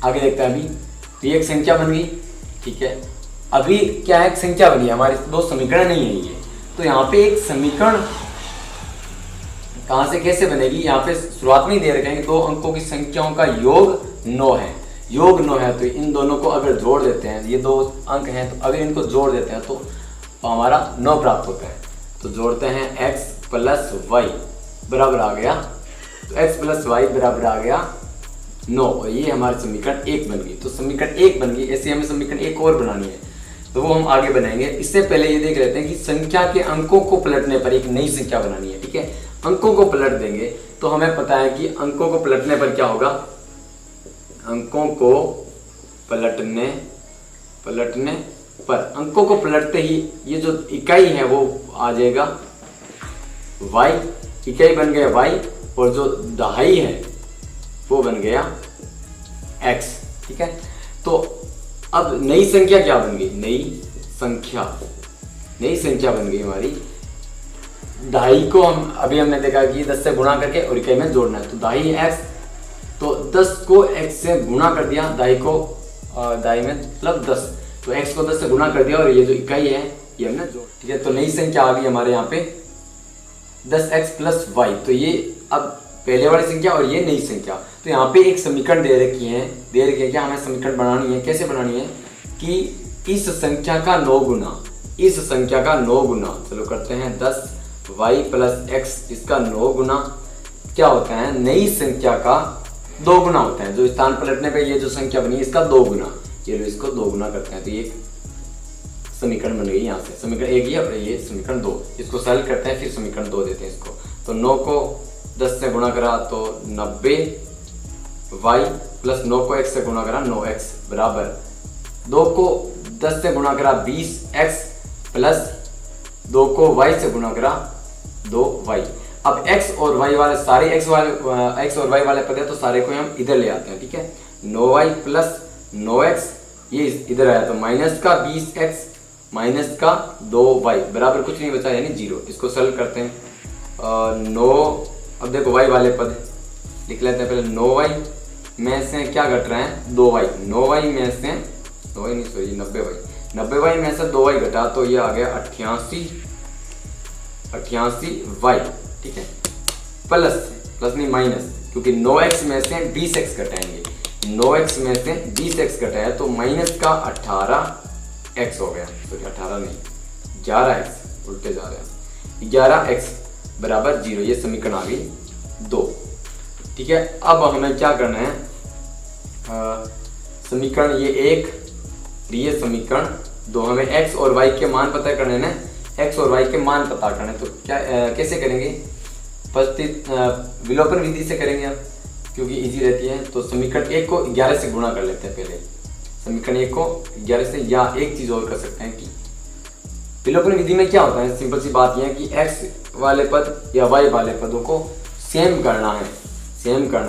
आगे देखते हैं। अभी तो ये एक संख्या बन गई। ठीक है, अभी क्या है, एक संख्या बनी है, हमारे 2 समीकरण नहीं है ये। तो यहाँ पे एक समीकरण कहाँ से कैसे बनेगी, यहाँ पे शुरुआत में ही दे रखे हैं कि 2 अंकों की संख्याओं का योग 9 है, योग 9 है। तो इन दोनों को अगर जोड़ देते हैं, ये 2 अंक हैं, तो अगर इनको जोड़ देते हैं तो हमारा 9 प्राप्त होता है। तो जोड़ते हैं x प्लस वाई बराबर आ गया, तो x प्लस वाई बराबर आ गया 9, और ये हमारे समीकरण 1 बन गई। तो समीकरण 1 बन गई, ऐसे हमें समीकरण 1 और बनानी है, तो वो हम आगे बनाएंगे। इससे पहले ये देख लेते हैं कि संख्या के अंकों को पलटने पर एक नई संख्या बनानी है। ठीक है, अंकों को पलट देंगे तो हमें पता है कि अंकों को पलटने पर क्या होगा, अंकों को पलटने पर, अंकों को पलटते ही ये जो इकाई है वो आ जाएगा y, इकाई बन गया y, और जो दहाई है वो बन गया x। ठीक है, तो अब नई संख्या क्या बन गई, नई संख्या बन गई हमारी। दहाई को हम अभी हमने देखा कि 10 से गुणा करके और इकाई में जोड़ना है, तो दहाई x, तो 10 को x से गुणा कर दिया, दहाई में मतलब 10, तो x को 10 से गुणा कर दिया, और ये जो इकाई है ये हमने जोड़। ठीक है, तो नई संख्या आ गई हमारे यहाँ पे 10x प्लस वाई। तो ये अब पहले वाली संख्या और ये नई संख्या, तो यहाँ पे एक समीकरण दे रखी है क्या हमें समीकरण बनानी है। कैसे बनानी है कि इस संख्या का 9 गुना, चलो करते हैं 10y प्लस x, इसका 9 गुना क्या होता है, नई संख्या का 2 गुना होता है। जो स्थान पलटने पे ये जो संख्या बनी है इसका 2 गुना, चलो इसको 2 गुना करते हैं, तो ये समीकरण बन गई। यहाँ से समीकरण 1 और ये समीकरण 2, इसको सरल करते हैं, फिर समीकरण 2 देते हैं इसको। तो 9 को 10 से गुणा करा तो 90y प्लस 9 को x से गुणा करा 9x बराबर 2 को 10 से गुणा करा 20x प्लस 2 को y से गुणा करा 2y। अब x और y वाले सारे x और y वाले पद है, तो सारे को हम इधर ले आते हैं। ठीक है, 9y प्लस 9x ये इधर आया, तो माइनस का 20x माइनस का 2y बराबर कुछ नहीं बचा, यानी 0। इसको सरल करते हैं 9, अब देखो y वाले पद लिख लेते हैं पहले। 9y में से क्या घट रहा है, 2y, 9y में से 9y नहीं सॉरी 90y में से 2y घटा, तो ये आ गया 88y। ठीक है, प्लस नहीं माइनस, क्योंकि 9x में से 20x घटाएंगे, 9x में से 20x घटाया तो माइनस का 18x हो गया, सॉरी 18 नहीं 11x, उल्टे जा रहे हैं, 11x बराबर 0। ये समीकरण आ गई 2। ठीक है, अब हमें क्या करना है, समीकरण ये 1, ये समीकरण 2, हमें x और y के मान पता करने हैं, x और y के मान पता करने। तो क्या कैसे करेंगे, विलोपन विधि से करेंगे हम, क्योंकि इजी रहती है। तो समीकरण 1 को 11 से गुणा कर लेते हैं पहले, समीकरण 1 को 11 से, या एक चीज और कर सकते हैं कि विलोपन विधि में क्या होता है, सिंपल सी बात यह है कि x वाले पद या y वाले पदों को सेम करना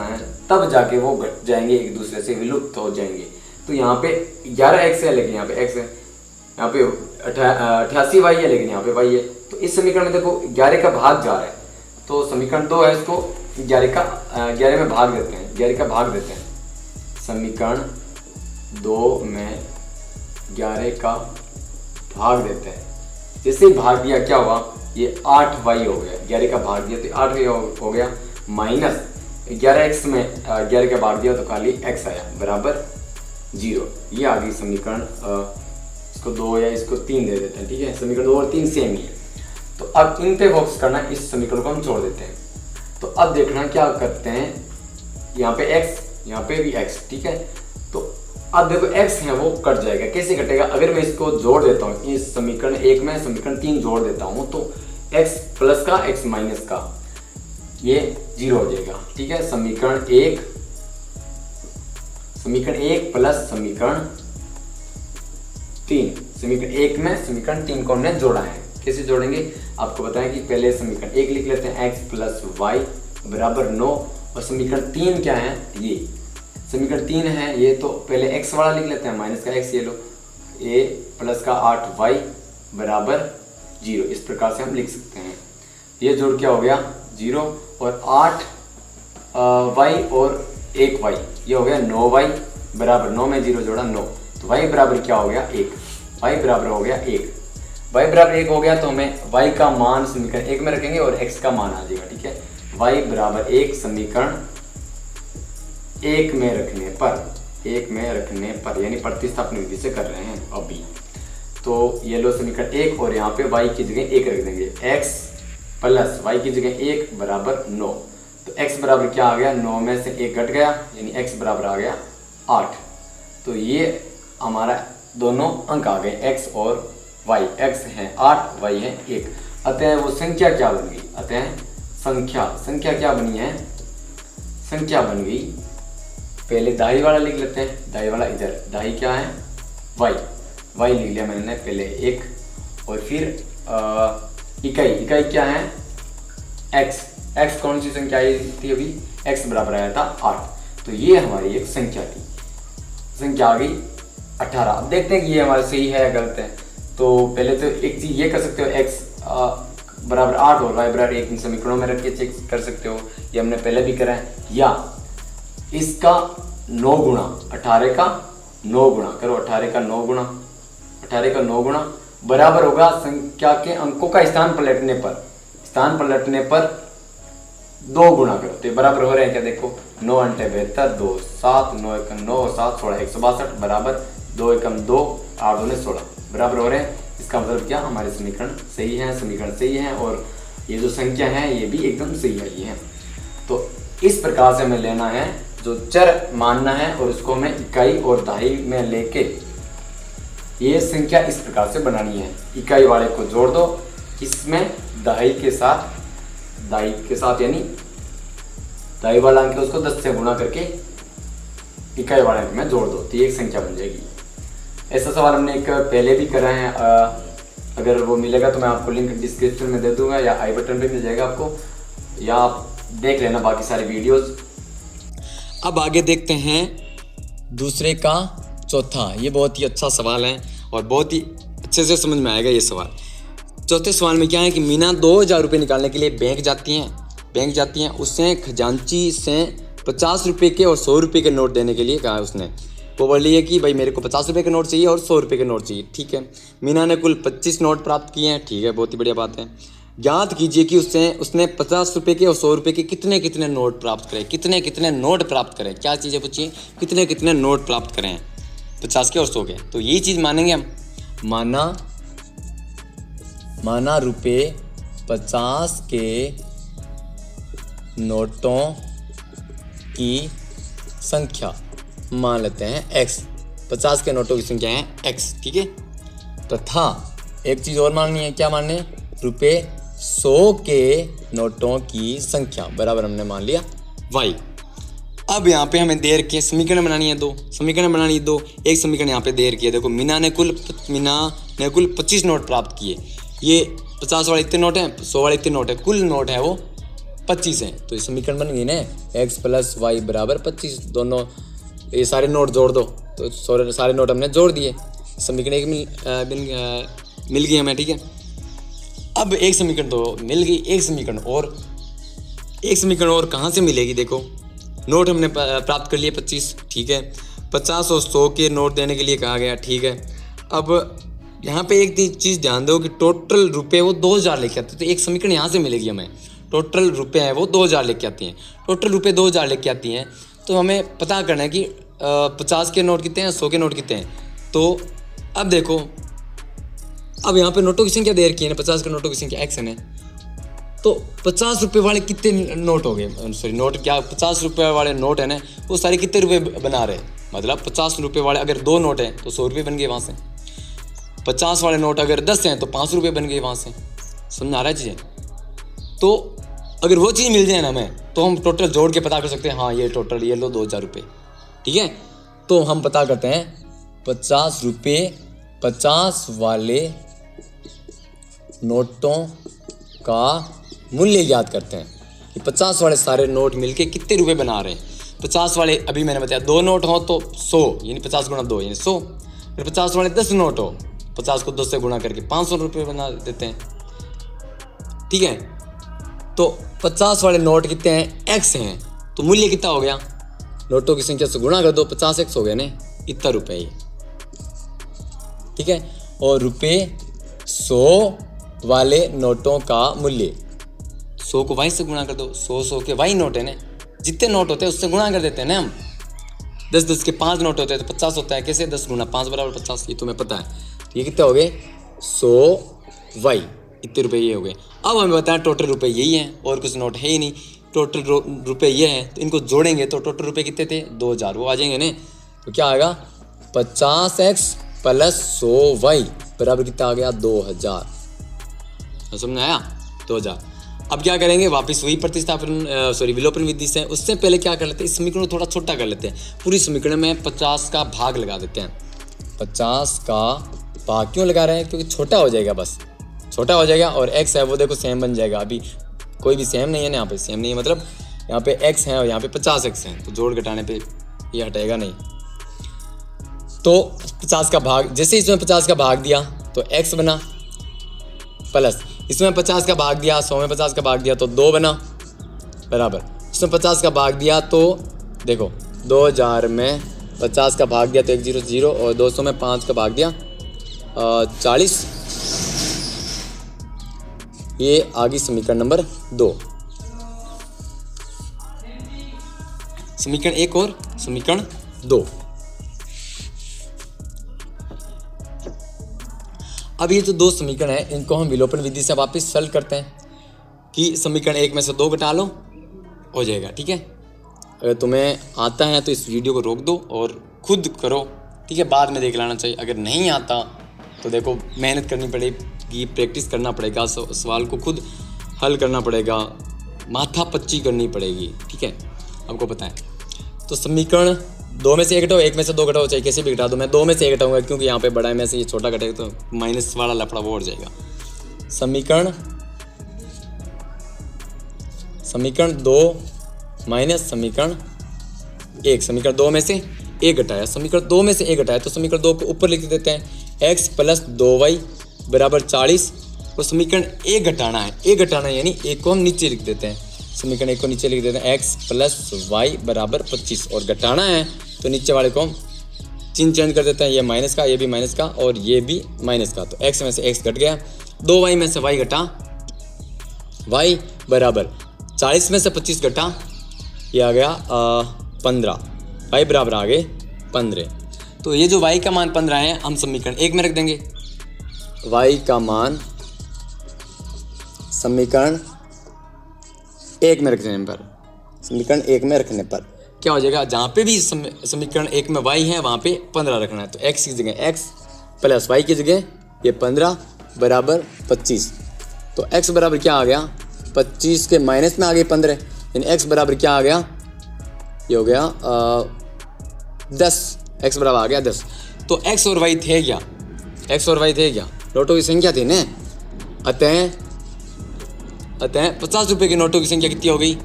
है, तब जाके वो घट जाएंगे, एक दूसरे से विलुप्त हो जाएंगे। तो यहाँ पे 11x है, लेकिन यहाँ पे x है, यहाँ पे 88y है, लेकिन यहाँ पे y है। तो इस समीकरण में देखो 11 का भाग जा रहा है, तो समीकरण 2 है, इसको 11 में भाग देते हैं, 11 का भाग देते हैं। समीकरण 2 में 11 का भाग देते हैं। जैसे ही भाग दिया क्या हुआ, ये 8y हो गया। 11 का भाग दिया तो 8y हो गया, माइनस 11x में 11 का भाग दिया तो खाली x आया बराबर 0। ये आ गई समीकरण। इसको 2 या इसको 3 दे देते हैं, ठीक है। समीकरण 2 और 3 सेम ही है। तो अब इन पे फोकस करना, इस समीकरण को हम छोड़ देते हैं। तो अब देखना क्या करते हैं, यहाँ पे x, यहाँ पे भी x, ठीक है। तो अब देखो x है वो कट जाएगा। कैसे कटेगा, अगर मैं इसको जोड़ देता हूँ, इस समीकरण 1 में समीकरण 3 जोड़ देता हूँ तो x प्लस का x माइनस का ये 0 हो जाएगा, ठीक है। समीकरण 1 प्लस समीकरण 3, समीकरण 1 में समीकरण 3 को हमने जोड़ा है। कैसे जोड़ेंगे आपको बताएं कि पहले समीकरण 1 लिख लेते हैं, x प्लस वाई बराबर 9, और समीकरण 3 क्या है, ये समीकरण 3 है ये, तो पहले x वाला लिख लेते हैं, माइनस का x, ये लो, a प्लस का 8y बराबर 0। इस प्रकार से हम लिख सकते हैं। ये जोड़ क्या हो गया 0, और 8y और 1y, ये हो गया 9y बराबर 9 में 0 जोड़ा 9, तो y बराबर क्या हो गया 1, y बराबर हो गया 1। y बराबर 1 हो गया तो हमें y का मान समीकरण 1 में रखेंगे और x का मान आ जाएगा, ठीक है। y बराबर 1 समीकरण 1 में रखने पर यानी प्रतिस्थापन विधि से कर रहे हैं अभी। तो ये लो समीकरण 1, और यहाँ पे y की जगह 1 रख देंगे, x प्लस y की जगह 1 बराबर 9। तो x बराबर क्या आ गया, 9 में से 1 घट गया यानी x बराबर आ गया 8। तो ये हमारा दोनों अंक आ गए, x और y। x है 8, y है 1। अतः वो संख्या क्या बन गई, अतः संख्या क्या बनी है, संख्या बन गई। पहले दाई वाला लिख लेते हैं, दाई वाला इधर, दाई क्या है y लिख लिया मैंने पहले 1, और फिर इकाई क्या है x कौन सी संख्या आई थी अभी, x बराबर आया था 8। तो ये हमारी एक संख्या थी, संख्या आ गई 18। अब देखते हैं कि ये हमारा सही है या गलत है। तो पहले तो एक चीज ये कर सकते हो, x बराबर 8 और y बराबर 1 इन समीकरणों में रख के चेक कर सकते हो, ये हमने पहले भी करा है। या इसका 9 गुणा, 18 का 9 गुणा करो, 18 का 9 गुणा बराबर होगा संख्या के अंकों का स्थान पलटने पर 2 गुणा करो, तो ये बराबर हो रहे हैं क्या, देखो 9 अंटे 72, 2 7, 9 एकम 9 और 7 16, 162 बराबर 2 एकम 2, 8 दूने 16 बराबर हो रहे हैं। इसका मतलब क्या, हमारे समीकरण सही है और ये जो संख्या है ये भी एकदम सही आई है। तो इस प्रकार से हमें लेना है, जो चर मानना है और उसको हमें इकाई और दहाई में लेके ये संख्या इस प्रकार से बनानी है। इकाई वाले को जोड़ दो, इसमें दहाई के साथ यानी दहाई वाला अंक उसको 10 से गुणा करके इकाई वाले अंक में जोड़ दो, तो ये एक संख्या बन जाएगी। ऐसा सवाल हमने एक पहले भी करा है, अगर वो मिलेगा तो मैं आपको लिंक डिस्क्रिप्शन में दे दूंगा या आई बटन पे मिल जाएगा आपको, या आप देख लेना बाकी सारे वीडियोस। अब आगे देखते हैं दूसरे का चौथा। ये बहुत ही अच्छा सवाल है और बहुत ही अच्छे से समझ में आएगा ये सवाल। चौथे सवाल में क्या है कि मीना 2000 रुपये निकालने के लिए बैंक जाती हैं। उससे खजांची से 50 रुपये के और 100 रुपये के नोट देने के लिए कहा है उसने। वो बोली है कि भाई मेरे को 50 रुपये के नोट चाहिए और 100 रुपये के नोट चाहिए, ठीक है। मीना ने कुल 25 नोट प्राप्त किए हैं, ठीक है, बहुत ही बढ़िया बात है। ज्ञात कीजिए कि उसने 50 रुपये के और 100 रुपये के कितने नोट प्राप्त करें, कितने नोट प्राप्त करें, क्या चीज़ें पूछिए, कितने नोट प्राप्त करें 50 के और 100 के। तो यही चीज़ मानेंगे हम, माना रुपये 50 के नोटों की संख्या मान लेते हैं x, 50 के नोटों की संख्या है x, ठीक है। तथा एक चीज़ और माननी है, क्या माननी है, रुपये 100 के नोटों की संख्या बराबर हमने मान लिया y। अब यहाँ पे हमें दे रखी है समीकरण बनानी है, दो एक समीकरण यहाँ पे दे रखी है। देखो मीना ने कुल 25 नोट प्राप्त किए, ये 50 वाले इतने नोट हैं, 100 वाले इतने नोट हैं, कुल नोट है वो 25 हैं। तो ये समीकरण बन गई ना, x प्लस वाई बराबर 25। दोनों ये सारे नोट जोड़ दो, तो सारे नोट हमने जोड़ दिए, समीकरण एक मिल गई हमें, ठीक है। अब एक समीकरण तो मिल गई, एक समीकरण और एक समीकरण और कहाँ से मिलेगी? देखो, नोट हमने प्राप्त कर लिए 25, ठीक है। 50 और 100 के नोट देने के लिए कहा गया, ठीक है। अब यहाँ पे एक चीज़ ध्यान दो कि टोटल रुपए वो 2000 लेके आते हैं, तो एक समीकरण यहाँ से मिलेगी हमें। टोटल रुपए हैं वो 2000 लेके आती हैं, टोटल रुपए 2000 लेके आती हैं, तो हमें पता करना है कि 50 के नोट कितने हैं, 100 के नोट कितने हैं। तो अब देखो, अब यहाँ पे नोटों की संख्या दे रखी है ना, 50 के नोटों की संख्या एक्स है, तो 50 रुपये वाले कितने नोट हो गए, सॉरी नोट क्या, 50 रुपये वाले नोट है ना, वो सारे कितने रुपए बना रहे हैं, मतलब 50 रुपये वाले अगर 2 नोट हैं तो 100 रुपये बन गए वहाँ से। 50 वाले नोट अगर 10 हैं तो 5 रुपये बन गए वहाँ से। समझ आ रहा है चीज़ें? तो अगर वो चीज़ मिल जाए ना हमें, तो हम टोटल जोड़ के पता कर सकते हैं, हाँ ये टोटल ये लो 2000 रुपये, ठीक है। तो हम पता करते हैं 50 रुपये, 50 वाले नोटों का मूल्य ज्ञात करते हैं कि 50 वाले सारे नोट मिलके कितने रुपए बना रहे हैं। 50 वाले अभी मैंने बताया 2 नोट हो तो 100, यानी 50 गुणा 2 यानी 100। फिर 50 वाले 10 नोट हो, 50 को 2 से गुणा करके 500 रुपये बना देते हैं, ठीक है। तो 50 वाले नोट कितने हैं, एक्स हैं, तो मूल्य कितना हो गया, नोटों की संख्या से गुणा कर दो, 50 एक्स हो गया ना, इतना रुपये ये, ठीक है। और रुपये 100 वाले नोटों का मूल्य, 100 को वाई से गुणा कर दो, 100 के वाई नोट है ना, जितने नोट होते हैं उससे गुणा कर देते हैं ना हम। 10 के 5 नोट होते हैं तो 50 होता है, कैसे, 10 गुणा 5 बराबर 50, ये तुम्हें पता है। ये कितने हो गए, 100 वाई, इतने रुपये ये हो गए। अब हमें बताया टोटल रुपये यही हैं और कुछ नोट है ही नहीं, टोटल रुपये ये हैं, तो इनको जोड़ेंगे तो टोटल रुपये कितने थे, 2000, वो आ जाएंगे ना। तो क्या आएगा, 50x प्लस 100 वाई बराबर कितना आ गया, 2000। समझ में आया, 2000। अब क्या करेंगे, वापस वही प्रतिस्थापन सॉरी विलोपन विधि से। उससे पहले क्या कर लेते हैं, इस समीकरण को थोड़ा छोटा कर लेते हैं। पूरी समीकरण में 50 का भाग लगा देते हैं। 50 का भाग क्यों लगा रहे हैं, क्योंकि छोटा हो जाएगा, बस छोटा हो जाएगा। और x है वो देखो सेम बन जाएगा, अभी कोई भी सेम नहीं है ना, यहाँ पे सेम नहीं है, मतलब यहाँ पे x है और यहाँ पे 50x है, तो जोड़ घटाने पे ये हटेगा नहीं। तो 50 का भाग, जैसे इसमें 50 का भाग दिया तो x बना, प्लस इसमें 50 का भाग दिया, 100 में 50 का भाग दिया तो 2 बना, बराबर इसमें 50 का भाग दिया तो देखो 2000 में 50 का भाग दिया तो 1 0 और 200 में 5 का भाग दिया 40। ये आ गई समीकरण नंबर 2। समीकरण 1 और समीकरण 2। अब ये जो 2 समीकरण है इनको हम विलोपन विधि से वापस सॉल्व करते हैं कि समीकरण 1 में से 2 घटा लो, हो जाएगा, ठीक है। अगर तुम्हें आता है तो इस वीडियो को रोक दो और खुद करो, ठीक है, बाद में देख लेना चाहिए। अगर नहीं आता तो देखो मेहनत करनी पड़ेगी, प्रैक्टिस करना पड़ेगा, सवाल को खुद हल करना पड़ेगा, माथा पच्ची करनी पड़ेगी, ठीक है, आपको पता है। तो समीकरण 2 में से 1 घटाओ, 1 में से 2 घटाओ, चाहे कैसे भी घटा दो। मैं 2 में से 1 घटाऊंगा क्योंकि यहाँ पे बड़ा है, में से ये छोटा घटेगा तो माइनस वाला लफड़ा वो हो जाएगा। समीकरण 2 माइनस समीकरण 1, समीकरण 2 में से 1 घटाया, समीकरण 2 में से 1 घटाया तो समीकरण 2 को ऊपर लिख देते हैं, x प्लस 2y बराबर 40। और समीकरण 1 घटाना है, 1 घटाना है यानी 1 को हम नीचे लिख देते हैं, समीकरण 1 को नीचे लिख देते हैं, x प्लस वाई बराबर 25। और घटाना है तो नीचे वाले को हम चिन्ह चेंज कर देते हैं, ये माइनस का, ये भी माइनस का और ये भी माइनस का, तो x में से x घट गया, 2y में से y घटा, y बराबर 40 में से 25 घटा, ये आ गया 15, y बराबर आ गए 15। तो ये जो y का मान 15 है हम समीकरण 1 में रख देंगे, y का मान समीकरण 1 में रखने पर, समीकरण 1 में रखने पर क्या हो जाएगा, जहाँ पे भी समीकरण 1 में y है वहाँ पे 15 रखना है, तो x की जगह x प्लस y की जगह ये 15 बराबर 25। तो x बराबर क्या आ गया, 25 के माइनस में आ गई 15, यानी x बराबर क्या आ गया, ये हो गया 10, x बराबर आ गया 10। तो x और y थे क्या, x और y थे क्या, नोटों की संख्या थी ना, अतः 50 रुपये के नोटों की संख्या कितनी हो गई,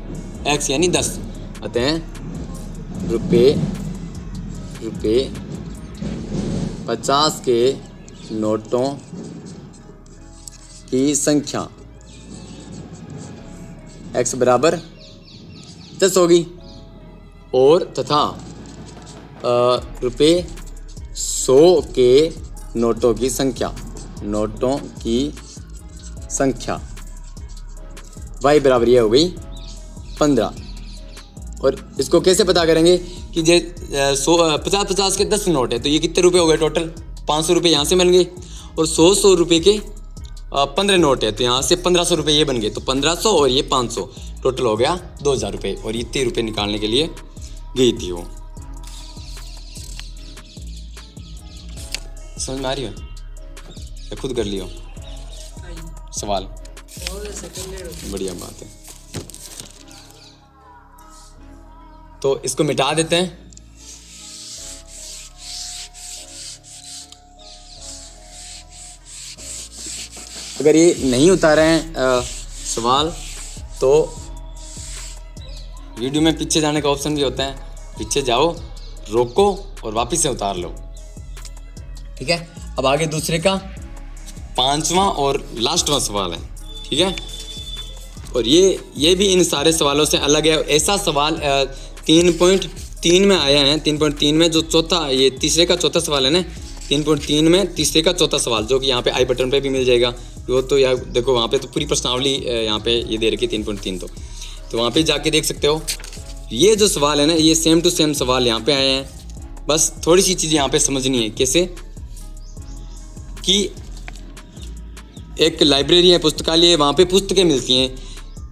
x यानी 10, अतः रुपये 50 के नोटों की संख्या x बराबर 10 होगी। और तथा रुपये 100 के नोटों की संख्या y बराबर ये हो गई 15। और इसको कैसे पता करेंगे कि 50 के 10 नोट है तो ये कितने रुपए हो गए टोटल? 500 रुपये यहाँ से बन गए। और 100 रुपये के 15 नोट है तो यहाँ से 1500 रुपये ये बन गए। तो 1500 और ये 500 टोटल हो गया 2000 रुपये। और ये 30 रुपये निकालने के लिए गई थी वो। समझ में आ रही हो या खुद कर लियो सवाल? बढ़िया बात है। तो इसको मिटा देते हैं। अगर ये नहीं उतारे हैं सवाल तो वीडियो में पीछे जाने का ऑप्शन भी होता है, पीछे जाओ, रोको और वापस से उतार लो। ठीक है, अब आगे दूसरे का 5वां और लास्टवां सवाल है। ठीक है, और ये भी इन सारे सवालों से अलग है। ऐसा सवाल 3.3 में आया है। 3.3 में जो चौथा, ये तीसरे का चौथा सवाल है ना, 3.3 में तीसरे का चौथा सवाल, जो कि यहाँ पे आई बटन पे भी मिल जाएगा। वो तो यार देखो वहाँ पे तो पूरी प्रश्नावली यहाँ पे ये दे रखी है 3.3 तो वहाँ पे जाके देख सकते हो। ये जो सवाल है ना, ये सेम टू सेम सवाल यहाँ पे आए हैं। बस थोड़ी सी चीज़ यहाँ पे समझनी है। कैसे कि एक लाइब्रेरी है, पुस्तकालय, वहाँ पे पुस्तकें मिलती हैं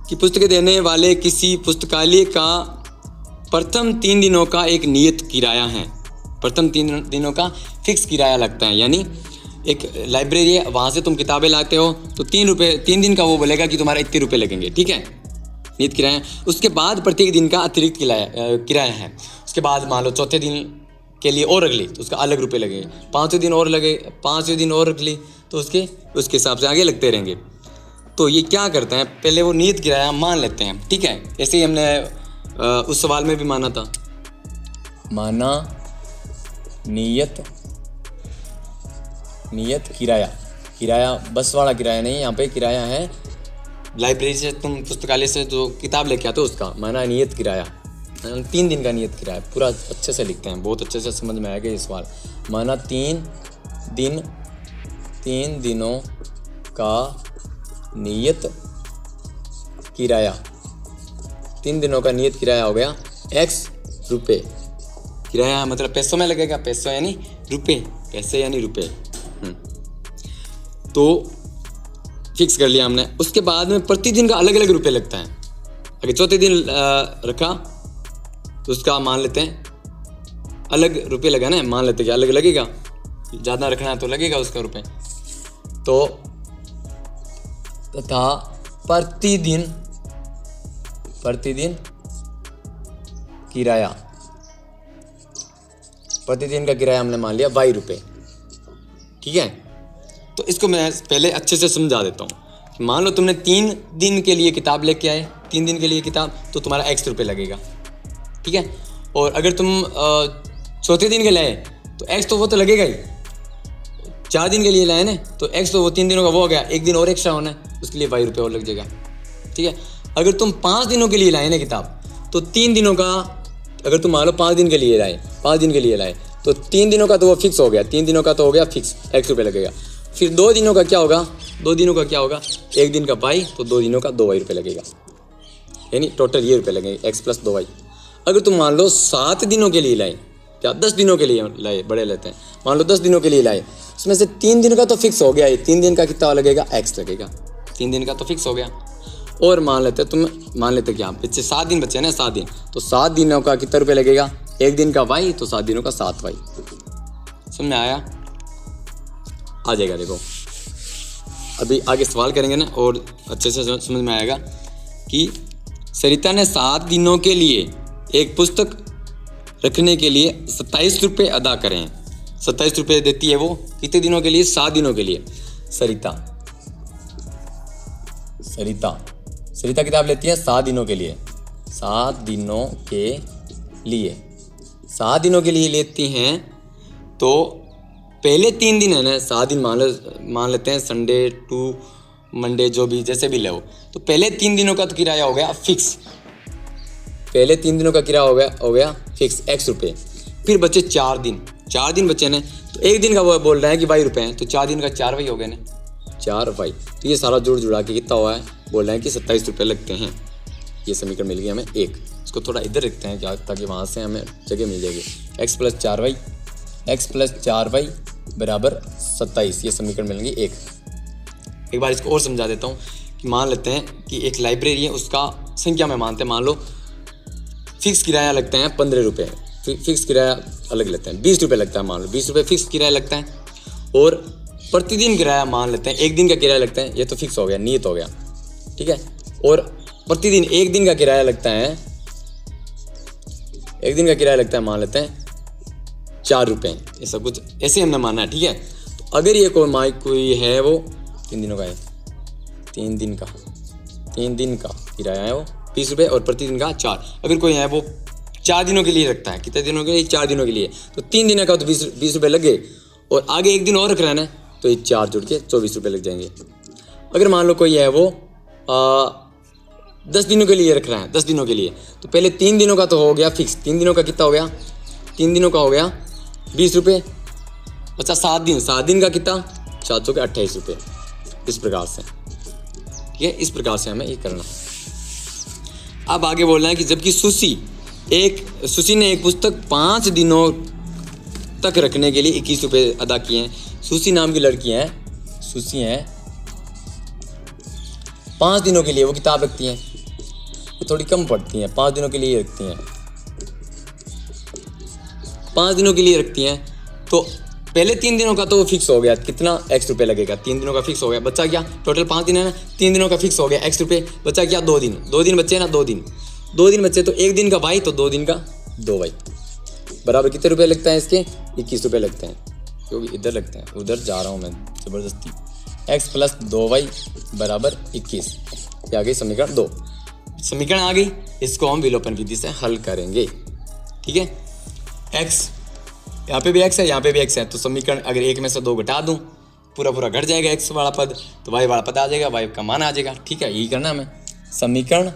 कि पुस्तकें देने वाले किसी पुस्तकालय का प्रथम 3 दिनों का एक नियत किराया है। प्रथम 3 दिनों का फिक्स किराया लगता है। यानी एक लाइब्रेरी है, वहाँ से तुम किताबें लाते हो तो 3 दिन का वो बोलेगा कि तुम्हारा इतने रुपये लगेंगे। ठीक है, नियत किराया। उसके बाद प्रत्येक दिन का अतिरिक्त किराया है। उसके बाद मान लो चौथे दिन के लिए और रख ली तो उसका अलग रुपये लगेंगे। 5वें दिन और लगे, 5वें दिन और रख ली तो उसके हिसाब से आगे लगते रहेंगे। तो ये क्या करते हैं, पहले वो नियत किराया मान लेते हैं। ठीक है, ऐसे ही हमने उस सवाल में भी माना था। माना नियत किराया बस वाला किराया नहीं, यहाँ पे किराया है लाइब्रेरी से, तुम पुस्तकालय से जो किताब लेके आते हो उसका। माना नियत किराया 3 दिन का नियत किराया। पूरा अच्छे से लिखते हैं, बहुत अच्छे से समझ में आएगा ये सवाल। माना 3 दिनों का नियत किराया, 3 दिनों का नियत किराया हो गया x रुपये। किराया मतलब पैसों में लगेगा, पैसों यानी रुपये, पैसे यानी रुपये। तो फिक्स कर लिया हमने। उसके बाद में प्रतिदिन का अलग अलग रुपये लगता है। अगर चौथे दिन रखा तो उसका मान लेते हैं अलग रुपये लगा ना, मान लेते हैं कि अलग लगेगा, ज़्यादा रखना है तो लगेगा उसका रुपये। तो तथा प्रतिदिन किराया, प्रतिदिन का किराया हमने मान लिया y रुपये। ठीक है, तो इसको मैं पहले अच्छे से समझा देता हूँ। मान लो तुमने 3 दिन के लिए किताब लेके आए, 3 दिन के लिए किताब, तो तुम्हारा x रुपये लगेगा। ठीक है, और अगर तुम चौथे दिन के लाए तो x तो वो तो लगेगा ही। 4 दिन के लिए लाए ना तो x तो वो 3 दिनों का वो हो गया, 1 दिन और एक्स्ट्रा होना है, उसके लिए y रुपये और लग जाएगा। ठीक है, अगर तुम 5 दिनों के लिए लाए ना किताब तो 3 दिनों का, अगर तुम मान लो 5 दिन के लिए लाए, 5 दिन के लिए लाए तो 3 दिनों का तो वो फिक्स हो गया, 3 दिनों का तो हो गया फिक्स, x रुपये लगेगा। फिर 2 दिनों का क्या होगा, 2 दिनों का क्या होगा, 1 दिन का y तो 2 दिनों का 2y रुपये लगेगा, यानी टोटल ये रुपये लगेंगे x + 2y। अगर तुम मान लो 7 दिनों के लिए लाए, क्या 10 दिनों के लिए लाए, बड़े लेते हैं, मान लो 10 दिनों के लिए लाए, उसमें से 3 दिन का तो फिक्स हो गया, ये 3 दिन का कितना लगेगा, x लगेगा, 3 दिन का तो फिक्स हो गया। और मान लेते क्या, पीछे 7 दिन बचे ना, 7 दिन, तो 7 दिनों का कितना रुपये लगेगा, 1 दिन का y तो 7 दिनों का 7y। समझ में आया? आ जाएगा। देखो अभी आगे सवाल करेंगे ना और अच्छे से समझ में आएगा कि सरिता ने 7 दिनों के लिए एक पुस्तक रखने के लिए 27 रुपये अदा करें। 27 रुपये देती है वो कितने दिनों के लिए, 7 दिनों के लिए। सरिता किताब लेती है 7 दिनों के लिए, 7 दिनों के लिए, 7 दिनों के लिए लेती हैं। तो पहले 3 दिन है ना, 7 दिन मान लेते हैं, संडे टू मंडे जो भी जैसे भी ले, तो पहले 3 दिनों का तो किराया हो गया फिक्स। पहले 3 दिनों का किराया हो गया फिक्स x रुपये। फिर बचे 4 दिन बचे ने, तो एक दिन का वो बोल रहा है कि y रुपये हैं, तो 4 दिन का 4 y हो गए ना, 4 y। तो ये सारा जुड़ा के कितना हुआ है, बोल रहे हैं कि 27 रुपये लगते हैं। ये समीकरण मिल गया हमें एक। इसको थोड़ा इधर रखते हैं क्या, ताकि वहाँ से हमें जगह मिल जाएगी। x + 4y बराबर 27, ये समीकरण मिलेंगे एक बार इसको और समझा देता हूँ कि मान लेते हैं कि एक लाइब्रेरी है, उसका संख्या में मानते हैं, मान लो फिक्स किराया लगते हैं 15 रुपये, फिक्स किराया अलग लगता है 20 रुपये लगता है, मान लो 20 रुपये फिक्स किराया लगता है, और प्रतिदिन किराया मान लेते हैं, एक दिन का किराया लगता है, ये तो फिक्स हो गया, नियत हो गया, ठीक है। और प्रतिदिन एक दिन का किराया लगता है, एक दिन का किराया लगता है मान लेते हैं 4 रुपये, ऐसा कुछ ऐसे हमने माना है, ठीक है। तो अगर ये कोई है वो 3 दिनों का है, 3 दिन का किराया है वो 20 रुपये, और प्रतिदिन का 4। अगर कोई है वो 4 दिनों के लिए रखता है, कितने दिनों के लिए, 4 दिनों के लिए, तो 3 दिन का तो 20 रुपये लगे, और आगे एक दिन और रख रहा है ना, तो ये 4 जुड़ के 24 रुपये लग जाएंगे। अगर मान लो कोई है वो 10 दिनों के लिए रख रहा है, 10 दिनों के लिए, तो पहले 3 दिनों का तो हो गया फिक्स, 3 दिनों का कितना हो गया, 3 दिनों का हो गया 20 रुपये। अच्छा 7 दिन का कितना, 7 के 28 रुपये। इस प्रकार से, ठीक है, इस प्रकार से हमें ये करना। अब आगे बोल रहे हैं कि जबकि सुशी ने एक पुस्तक 5 दिनों तक रखने के लिए 21 रुपये अदा किए हैं। सुशी नाम की लड़की है, सुशी है, 5 दिनों के लिए वो किताब रखती हैं, वो थोड़ी कम पढ़ती हैं, 5 दिनों के लिए रखती हैं, 5 दिनों के लिए रखती हैं। तो पहले 3 दिनों का तो फिक्स हो गया, कितना x रुपये लगेगा, 3 दिनों का फिक्स हो गया, बचा क्या, टोटल 5 दिन है ना, 3 दिनों का फिक्स हो गया x रुपये, बचा क्या 2 दिन बचे ना, 2 दिन बचे, तो एक दिन का y, तो 2 दिन का 2y बराबर कितने रुपये लगता है इसके, 21 रुपये लगते हैं, क्योंकि इधर लगते हैं, उधर जा रहा हूँ मैं ज़बरदस्ती। x + 2y बराबर 21, ये आ गई समीकरण 2। समीकरण आ गई, इसको हम विलोपन विधि से हल करेंगे, ठीक है। x यहाँ पे भी x है, यहाँ पे भी x है, तो समीकरण अगर एक में से 2 घटा दूँ, पूरा घट जाएगा x वाला पद, तो y वाला पद आ जाएगा, y का मान आ जाएगा, ठीक है। यही करना हमें, समीकरण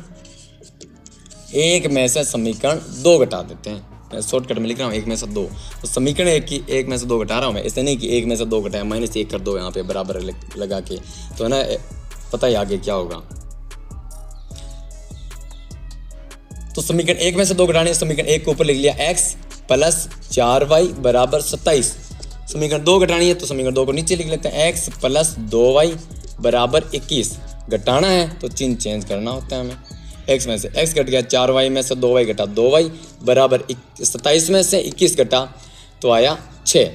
एक में से समीकरण 2 घटा देते हैं, मैं शॉर्टकट में लिख रहा हूँ, 1 में से 2, तो समीकरण एक में से 2 घटा रहा हूँ मैं, ऐसे नहीं कि 1 में से 2 घटाया, -1 कर दो यहाँ पे बराबर लगा के, तो है ना, पता ही आगे क्या होगा। तो समीकरण 1 में से 2 घटाने, समीकरण 1 के ऊपर लिख लिया x + 4y बराबर 27। समीकरण 2 घटानी है, तो समीकरण 2 को नीचे लिख लेते हैं, x + 2y बराबर 21। घटाना है तो चिन्ह चेंज करना होता है हमें, x में से x घट गया, 4y में से 2y घटा 2y बराबर 27 में से 21 घटा तो आया 6।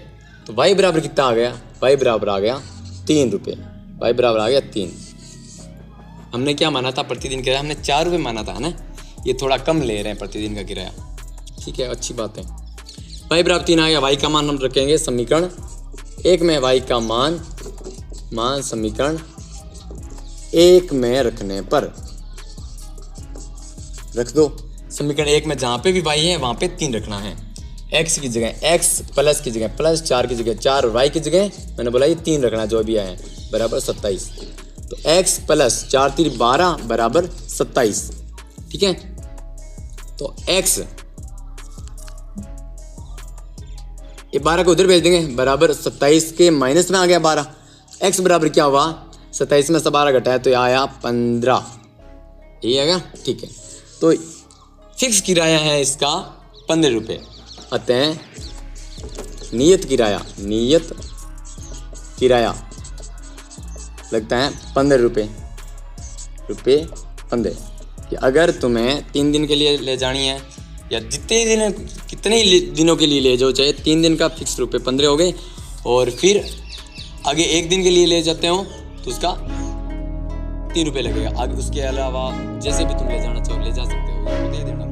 तो y बराबर कितना आ गया, y बराबर आ गया 3 रुपये, y बराबर आ गया 3। हमने क्या माना था, प्रतिदिन किराया हमने 4 रुपये माना था ना, ये थोड़ा कम ले रहे हैं प्रतिदिन का किराया, ठीक है, अच्छी बात है। y बराबर 3 आ गया, y का मान हम रखेंगे समीकरण 1 में, y का मान समीकरण 1 में रखने पर रख दो। समीकरण 1 में जहाँ पे भी y है वहाँ पे 3 रखना है, x की जगह x, प्लस की जगह प्लस, 4 की जगह 4, और y की जगह मैंने बोला ये 3 रखना, जो भी है बराबर 27। तो x + 4 × 3 = 12 बराबर 27, ठीक है। तो x ये 12 को उधर भेज देंगे, बराबर 27 के माइनस में आ गया 12, x बराबर क्या हुआ, 27 में से 12 घटाया तो आया 15, ये आएगा, ठीक है। तो फिक्स किराया है इसका 15 रुपये, अतः नियत किराया लगता है 15 रुपये 15। कि अगर तुम्हें 3 दिन के लिए ले जानी है, या कितने दिनों के लिए ले जाओ, चाहे 3 दिन का फिक्स रुपये 15 हो गए, और फिर आगे 1 दिन के लिए ले जाते हो तो उसका 3 रुपये लगेगा। आगे उसके अलावा जैसे भी तुम ले जाना चाहो ले जा सकते हो, दे देना।